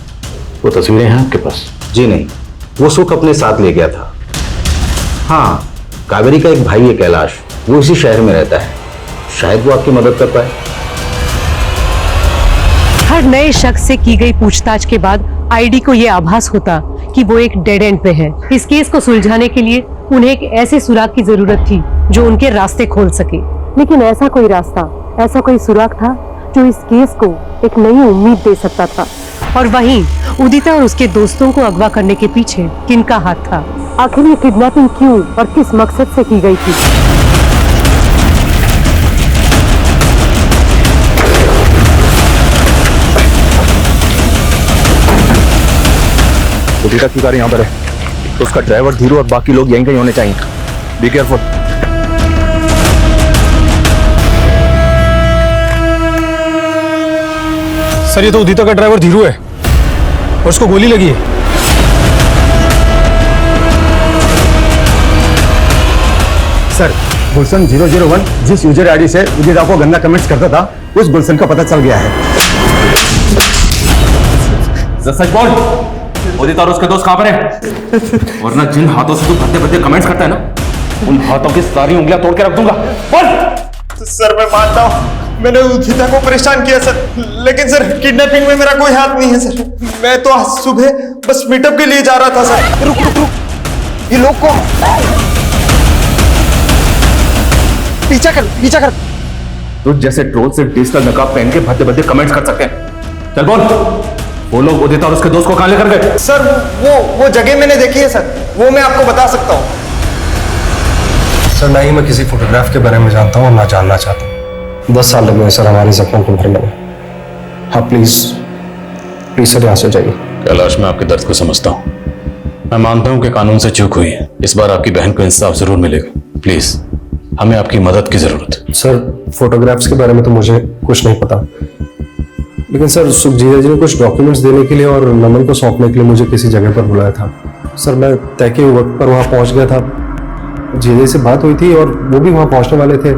वो तस्वीरें हैं आपके पास? जी नहीं, वो सुख अपने साथ ले गया था। हाँ, कावेरी का एक भाई है कैलाश, वो इसी शहर में रहता है। शायद वो आपकी मदद कर पाए। हर नए शख्स से की गई पूछताछ के बाद आईडी को यह आभास होता कि वो एक डेड एंड पे है। इस केस को सुलझाने के लिए उन्हें एक ऐसे सुराग की जरूरत थी जो उनके रास्ते खोल सके। लेकिन ऐसा कोई रास्ता, ऐसा कोई सुराग था जो इस केस को एक नई उम्मीद दे सकता था। और वहीं उदिता और उसके दोस्तों को अगवा करने के पीछे किनका हाथ था? आखिर ये किडनैपिंग क्यों और किस मकसद से की गई थी? उदिता की कार यहाँ पर है, तो उसका ड्राइवर धीरू और बाकी लोग यहीं कहीं होने चाहिए। Be careful. सर, ये तो उदिता का ड्राइवर धीरू है और उसको गोली लगी है। सर, गुलशन 001 जिस यूजर आईडी से उदिता को गंदा कमेंट्स करता था, उस गुलशन का पता चल गया है। सच बोल, उदिता और उसके दोस्त कहां पर हैं? वरना जिन हाथों से तू भद्दे भद्दे कमेंट्स करता है ना, उन हाथों की सारी उंगलियां तोड़ के रख दूंगा। बोल। सर, मैं मानता हूँ मैंने उदिता को परेशान किया सर, लेकिन सर किडनैपिंग में मेरा कोई हाथ नहीं है सर। मैं तो आज सुबह बस मीटअप के लिए जा रहा था सर। रुक रुक रुक, ये लोग को पीछा कर। तुझ जैसे ट्रोल सिर्फ डिजिटल नकाब पहन के भद्दे भद्दे कमेंट्स कर सकते हैं। चल बोल, वो लोग उदिता और उसके दोस्त को कहां लेकर गए? सर, वो जगह मैंने देखी है सर, वो मैं आपको बता सकता हूँ। सर, ना ही मैं किसी फोटोग्राफ के बारे में जानता हूँ और ना जानना चाहता हूँ। 10 साल लगे सर हमारे सपनों को भरने में। हाँ प्लीज सर, यहाँ से जाइए। कैलाश, मैं आपके दर्द को समझता हूँ। मैं मानता हूँ कि कानून से चूक हुई है। इस बार आपकी बहन को इंसाफ जरूर मिलेगा। प्लीज, हमें आपकी मदद की जरूरत है। सर, फोटोग्राफ्स के बारे में तो मुझे कुछ नहीं पता, लेकिन सर सुखजीत जी ने कुछ डॉक्यूमेंट्स देने के लिए और नमन को सौंपने के लिए मुझे किसी जगह पर बुलाया था। सर, मैं तय के वक्त पर वहाँ पहुँच गया था। जीजे से बात हुई थी और वो भी वहाँ पहुँचने वाले थे।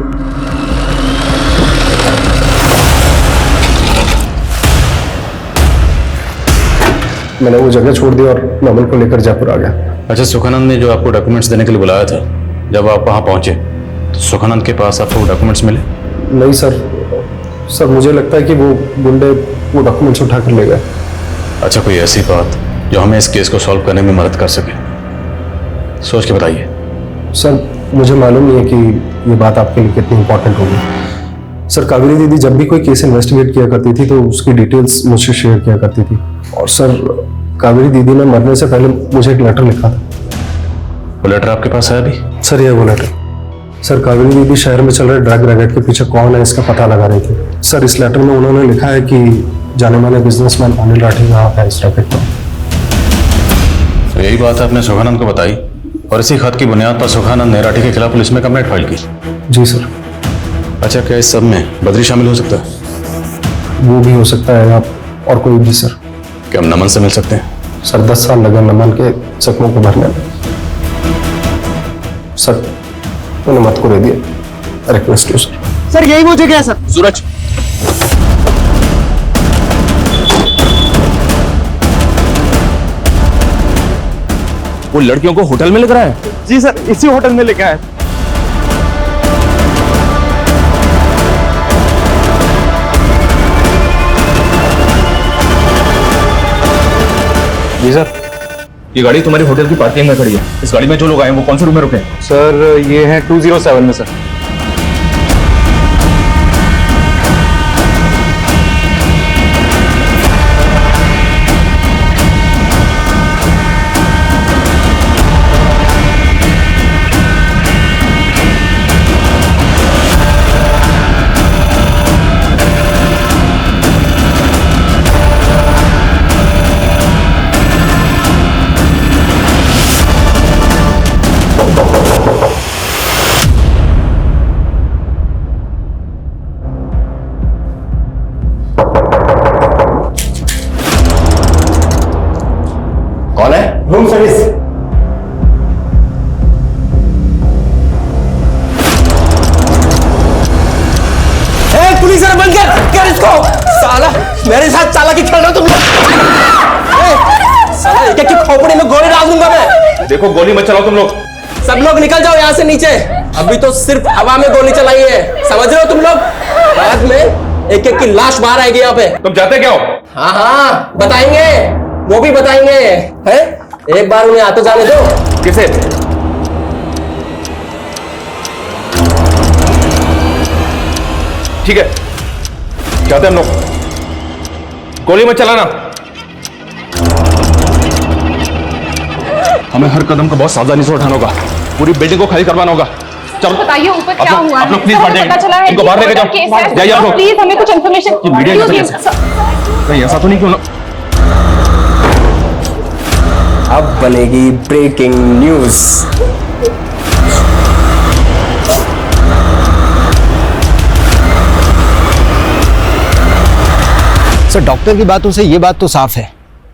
मैंने वो जगह छोड़ दी और नमन को लेकर जयपुर आ गया। अच्छा, सुखानंद ने जो आपको डॉक्यूमेंट्स देने के लिए बुलाया था, जब आप वहाँ पहुँचे तो सुखानंद के पास आपको डॉक्यूमेंट्स मिले? नहीं सर, मुझे लगता है कि वो गुंडे वो डॉक्यूमेंट्स उठा कर ले गए। अच्छा, कोई ऐसी बात जो हमें इस केस को सॉल्व करने में मदद कर सके? सोच के बताइए। सर, मुझे मालूम नहीं है कि ये बात आपके लिए कितनी इंपॉर्टेंट होगी। सर, कावेरी दीदी जब भी कोई केस इन्वेस्टिगेट किया करती थी तो उसकी डिटेल्स मुझसे शेयर किया करती थी। और सर, कावेरी दीदी ने मरने से पहले मुझे एक लेटर लिखा था। वो लेटर आपके पास है अभी? सर, ये वो लेटर। सर कावेरी दीदी शहर में चल रहे ड्रग रैकेट के पीछे कौन है इसका पता लगा रही थी। सर इस लेटर में उन्होंने लिखा है कि जाने माने बिजनेसमैन अनिल राठी का हाथ है इस रैकेट पर। तो यही बात आपने सुखानंद को बताई और इसी खत की बुनियाद पर सुखानंद ने राठी के खिलाफ पुलिस में कंप्लेंट फाइल की। जी सर। अच्छा, क्या इस सब में बद्री शामिल हो सकता है? वो भी हो सकता है आप और कोई भी सर। क्या हम नमन से मिल सकते हैं? सर 10 साल लगे नमन के जख्मों को भरने में। सर उन्हें मत को दे दिए, रिक्वेस्ट यू सर। सर यही मुझे क्या सर? सूरज, वो लड़कियों को होटल में लेकर आया? जी सर, इसी होटल में लेके आए। जी सर, ये गाड़ी तुम्हारी होटल की पार्किंग में खड़ी है। इस गाड़ी में जो लोग आए हैं वो कौन से रूम में रुके हैं? सर ये है 207 में सर। कौन है? Room service. पुलिस वाला बंद कर इसको। साला मेरे साथ चालाकी खेल रहे हो तुम लोग। साला एक एक की खोपड़ी में गोली डाल दूंगा मैं। देखो गोली मत चलाओ तुम लोग। सब लोग निकल जाओ यहाँ से नीचे। अभी तो सिर्फ हवा में गोली चलाई है, समझ रहे हो तुम लोग? बाद में एक एक की लाश बाहर आएगी यहाँ पे। तुम जाते क्या हो? हाँ हाँ बताएंगे, वो भी बताएंगे। हैं? एक बार उन्हें आते जाने दो। किसे? ठीक है, जाते हम लोग। गोली मत चलाना। हमें हर कदम को बहुत सावधानी से उठाना होगा। पूरी बिल्डिंग को खाली करवाना होगा। चलो बताइए ऊपर क्या हुआ आप लोग प्लीज बाहर जाइए। इनको बाहर लेके जाओ। जाइए आप लोग। प्लीज हमें कुछ इन्फॉर्मेशन। मीडिया नहीं, ऐसा तो नहीं क्यों? अब बनेगी ब्रेकिंग न्यूज। सर डॉक्टर की बातों से ये बात तो साफ है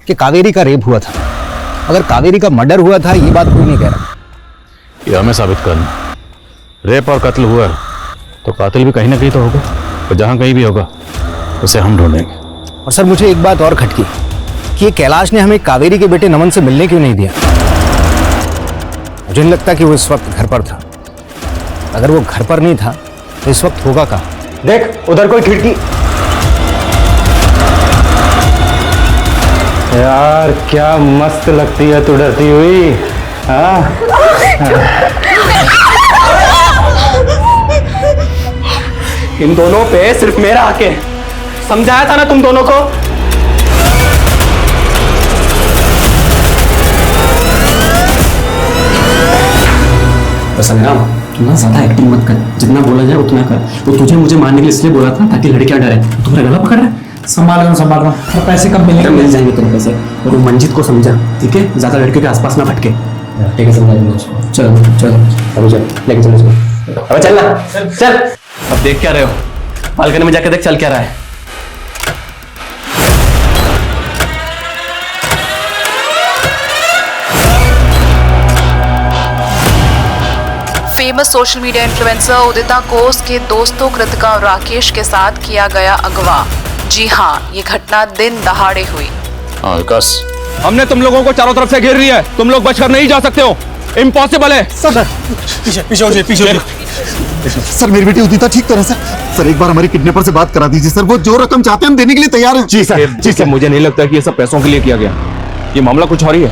कि कावेरी का रेप हुआ था। अगर कावेरी का मर्डर हुआ था ये बात कोई नहीं कह रहा। ये हमें साबित करना। रेप और कत्ल हुआ तो कातिल भी कहीं ना कहीं तो होगा, और जहां कहीं भी होगा उसे हम ढूंढेंगे। और सर मुझे एक बात और खटकी कि ये कैलाश ने हमें कावेरी के बेटे नमन से मिलने क्यों नहीं दिया। मुझे नहीं लगता कि वो इस वक्त घर पर था। अगर वो घर पर नहीं था तो इस वक्त होगा कहाँ? देख उधर कोई खिड़की। यार क्या मस्त लगती है तू डरती हुई। हाँ इन दोनों पे सिर्फ मेरा हक है, समझाया था ना तुम दोनों को। संग्राम तू ना ज्यादा एक्टिंग मत कर, जितना बोला जाए उतना कर। वो तुझे मुझे मारने के लिए इसलिए बोला था ताकि लड़कियां डरे। तू मेरा गला पकड़ रहा है। संभाल रहा हूँ। और पैसे कब मिलेंगे? मिल जाएंगे तेरे पैसे। और वो मंजित को समझा, ठीक है? ज्यादा लड़कियों के आसपास ना भटके। ठीक है समझा उसको। चलो चलो अभी चल, लेके चलो इसको। अब चल ना, चल। अब देख क्या रहे हो? बालकनी में जाकर देख चल क्या रहा है। फेमस सोशल मीडिया इन्फ्लुएंसर उदिता को उसके दोस्तों कृतिका और राकेश के साथ किया गया अगवा। जी हाँ, ये घटना दिन दहाड़े हुई। हाँ विकास, हमने तुम लोगों को चारों तरफ से घेर लिया है। तुम लोग बचकर नहीं जा सकते हो, इम्पॉसिबल है। सर पीछे पीछे हो जाइए, पीछे हो जाइए। सर मेरी बेटी उदिता ठीक तरह सर एक बार हमारे किडनैपर से बात करा दीजिए सर। वो जो रकम चाहते हैं हम देने के लिए तैयार हैं। जी सर, जी सर। मुझे नहीं लगता कि ये सब पैसों के लिए किया गया। ये मामला कुछ और ही है।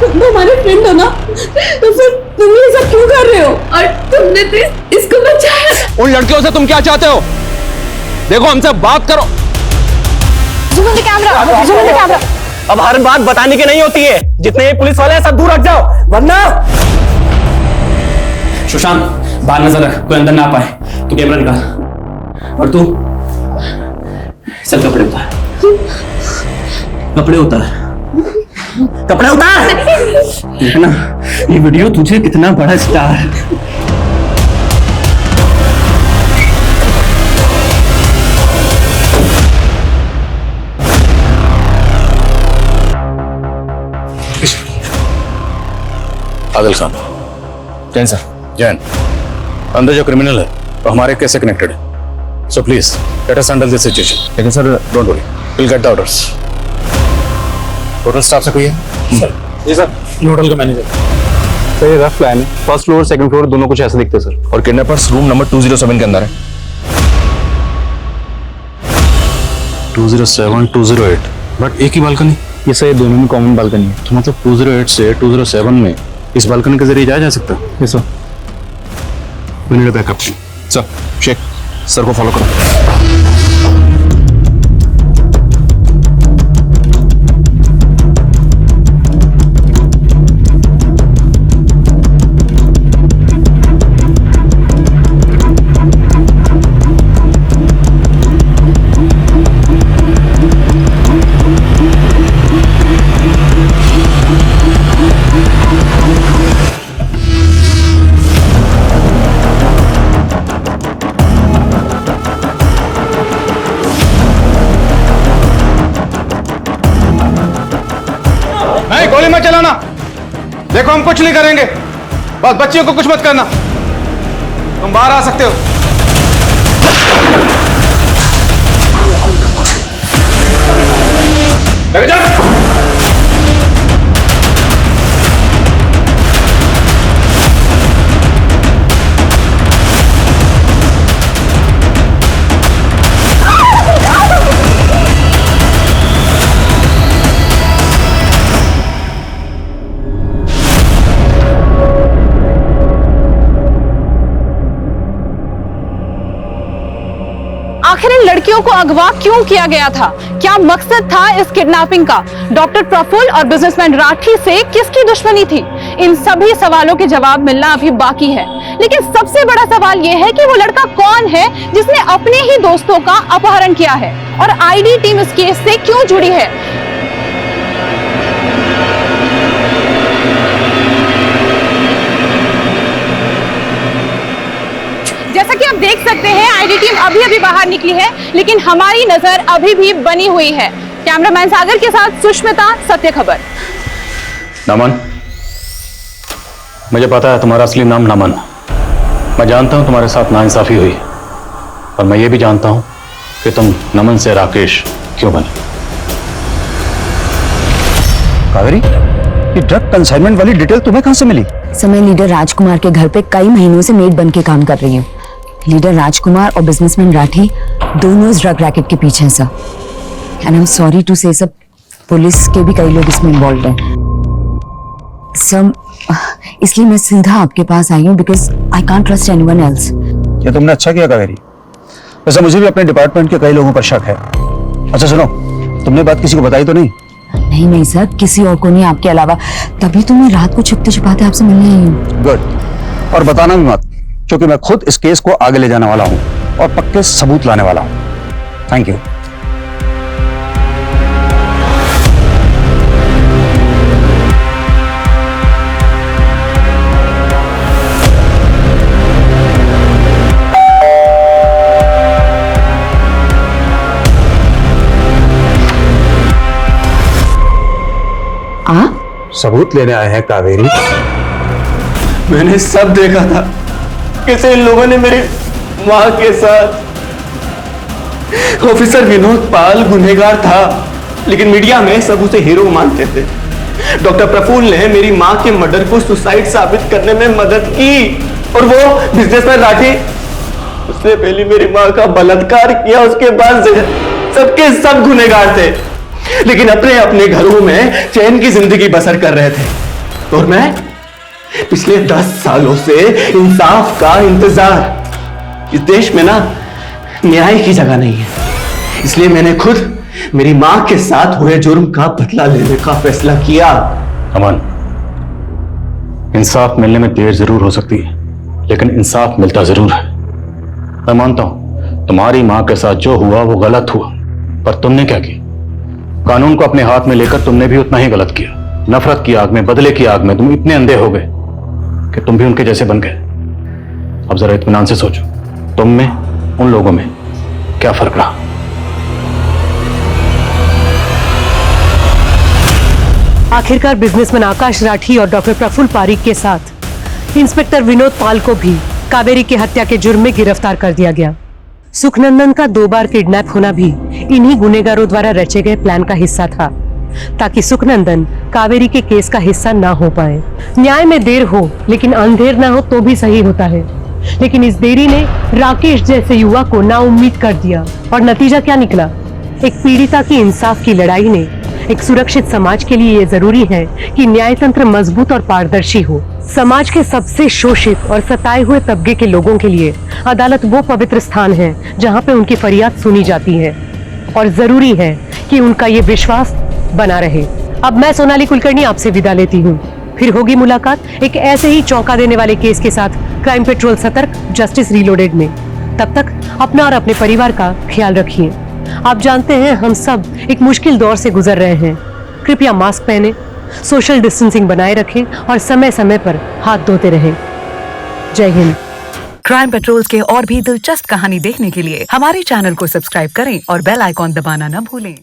तुम हमारे फ्रेंड हो ना, तो फिर तुम ये सब क्यों कर रहे हो? और तुमने तो इसको बचाया। उन लड़कियों से तुम क्या चाहते हो? देखो हमसे बात करो। कैमरा। अब हर बात बताने की नहीं होती है। जितने ये पुलिस वाले हैं सब दूर हट जाओ, वरना सुशांत बाहर नजर रख, कोई अंदर ना आ पाए। तू कैमरा निकाल और तू चल कपड़े उतार, कपड़े उतार, कपड़े उतार। देखना ये वीडियो तुझे कितना बड़ा स्टार। आदिल खान। जैन सर। जैन, अंदर जो क्रिमिनल है वो हमारे केस से कनेक्टेड है, so please let us handle this situation. लेकिन sir don't worry, will get the orders. Total staff से कोई है? सर जी सर, ये होटल का मैनेजर। सर ये रफ प्लान है, फर्स्ट फ्लोर सेकंड फ्लोर दोनों कुछ ऐसे दिखते हैं सर, और किडनैपर्स रूम नंबर 207 के अंदर है। 207, 208, बट एक ही बालकनी। ये सर दोनों में कॉमन बालकनी है। तो मतलब 208 से 207 में इस बालकनी के जरिए जाया जा सकता है? Yes sir. We need a backup. Sir Sheikh sir को फॉलो करो। गोली मत चलाना, देखो हम कुछ नहीं करेंगे, बस बच्चियों को कुछ मत करना। तुम बाहर आ सकते हो। लग जा। आखिर इन लड़कियों को अगवा क्यों किया गया था? क्या मकसद था इस किडनैपिंग का? डॉक्टर प्रफुल्ल और बिजनेसमैन राठी से किसकी दुश्मनी थी? इन सभी सवालों के जवाब मिलना अभी बाकी है, लेकिन सबसे बड़ा सवाल यह है कि वो लड़का कौन है जिसने अपने ही दोस्तों का अपहरण किया है, और आईडी टीम इस केस से क्यों जुड़ी है? जैसा कि आप देख सकते हैं, आईडी टीम अभी अभी बाहर निकली है, लेकिन हमारी नजर अभी भी बनी हुई है। कैमरामैन सागर के साथ सुष्मिता, सत्य खबर। नमन, मुझे पता है तुम्हारा असली नाम नमन। मैं जानता हूं तुम्हारे साथ नाइंसाफी हुई, और मैं ये भी जानता हूं कि तुम नमन से राकेश क्यों बने। कावेरी, ये ड्रग कंसाइनमेंट वाली डिटेल तुम्हें कहां से मिली? सर, मैं लीडर राजकुमार के घर पे कई महीनों से मेड बन के काम कर रही हूँ। लीडर राजकुमार और बिजनेसमैन राठी दोनों इस ड्रग रैकेट के पीछे हैं sir. And I am sorry to say सब पुलिस के भी कई लोग इसमें इन्वॉल्व हैं सर, इसलिए मैं सीधा आपके पास आई हूँ because I can't trust anyone else. ये तुमने अच्छा किया कावेरी, वैसे मुझे भी अपने डिपार्टमेंट के कई लोगों पर शक है। अच्छा सुनो, तुमने बात किसी को बताई तो नहीं? नहीं सर, किसी और को नहीं आपके अलावा, तभी तो मैं रात को छुपते छुपाते आपसे मिलने आई हूँ। गुड, और बताना भी मत, क्योंकि मैं खुद इस केस को आगे ले जाने वाला हूँ और पक्के सबूत लाने वाला हूँ। Thank you. सबूत लेने आए हैं कावेरी? मैंने सब देखा था, कैसे इन लोगों ने मेरी मां के साथ। ऑफिसर विनोद पाल गुनहगार था, लेकिन मीडिया में सब उसे हीरो मानते थे। डॉक्टर प्रफुल्ल ने मेरी मां के मर्डर को सुसाइड साबित करने में मदद की, और वो बिजनेसमैन राठी, उसने पहले मेरी मां का बलात्कार किया, उसके बाद सबके सब गुनहगार थे, लेकिन अपने अपने घरों में चैन की जिंदगी बसर कर रहे थे। और मैं पिछले 10 सालों से इंसाफ का इंतजार। इस देश में ना न्याय की जगह नहीं है, इसलिए मैंने खुद मेरी मां के साथ हुए जुर्म का बदला लेने का फैसला किया। अमन, इंसाफ मिलने में देर जरूर हो सकती है, लेकिन इंसाफ मिलता जरूर है। मैं मानता हूं तुम्हारी मां के साथ जो हुआ वो गलत हुआ, पर तुमने क्या किया? कानून को अपने हाथ में लेकर तुमने भी उतना ही गलत किया। नफरत की आग में, बदले की आग में तुम इतने अंधे हो गए कि तुम भी उनके जैसे बन गए। अब जरा इत्मीनान से सोचो, तुम में उन लोगों में क्या फर्क रहा? आखिरकार बिजनेसमैन आकाश राठी और डॉक्टर प्रफुल्ल पारीक के साथ इंस्पेक्टर विनोद पाल को भी कावेरी की हत्या के जुर्म में गिरफ्तार कर दिया गया। सुखनंदन का 2 बार किडनैप होना भी इन्हीं गुनेगारों द्वारा रचे गए प्लान का हिस्सा था, ताकि सुखनंदन कावेरी के केस का हिस्सा ना हो पाए। न्याय में देर हो लेकिन अंधेर ना हो तो भी सही होता है, लेकिन इस देरी ने राकेश जैसे युवा को नाउम्मीद कर दिया और नतीजा क्या निकला? एक पीड़िता की इंसाफ की लड़ाई ने एक सुरक्षित समाज के लिए ये जरूरी है कि न्यायतंत्र मजबूत और पारदर्शी हो। समाज के सबसे शोषित और सताए हुए तबके के लोगों के लिए अदालत वो पवित्र स्थान है जहां पे उनकी फरियाद सुनी जाती है, और जरूरी है कि उनका ये विश्वास बना रहे। अब मैं सोनाली कुलकर्णी आपसे विदा लेती हूँ। फिर होगी मुलाकात एक ऐसे ही चौंका देने वाले केस के साथ क्राइम पेट्रोल सतर्क जस्टिस रीलोडेड में। तब तक अपना और अपने परिवार का ख्याल रखिए। आप जानते हैं हम सब एक मुश्किल दौर से गुजर रहे हैं। कृपया मास्क पहने, सोशल डिस्टेंसिंग बनाए रखें और समय समय पर हाथ धोते रहें। जय हिंद। क्राइम पेट्रोल के और भी दिलचस्प कहानी देखने के लिए हमारे चैनल को सब्सक्राइब करें और बेल आइकॉन दबाना न भूलें।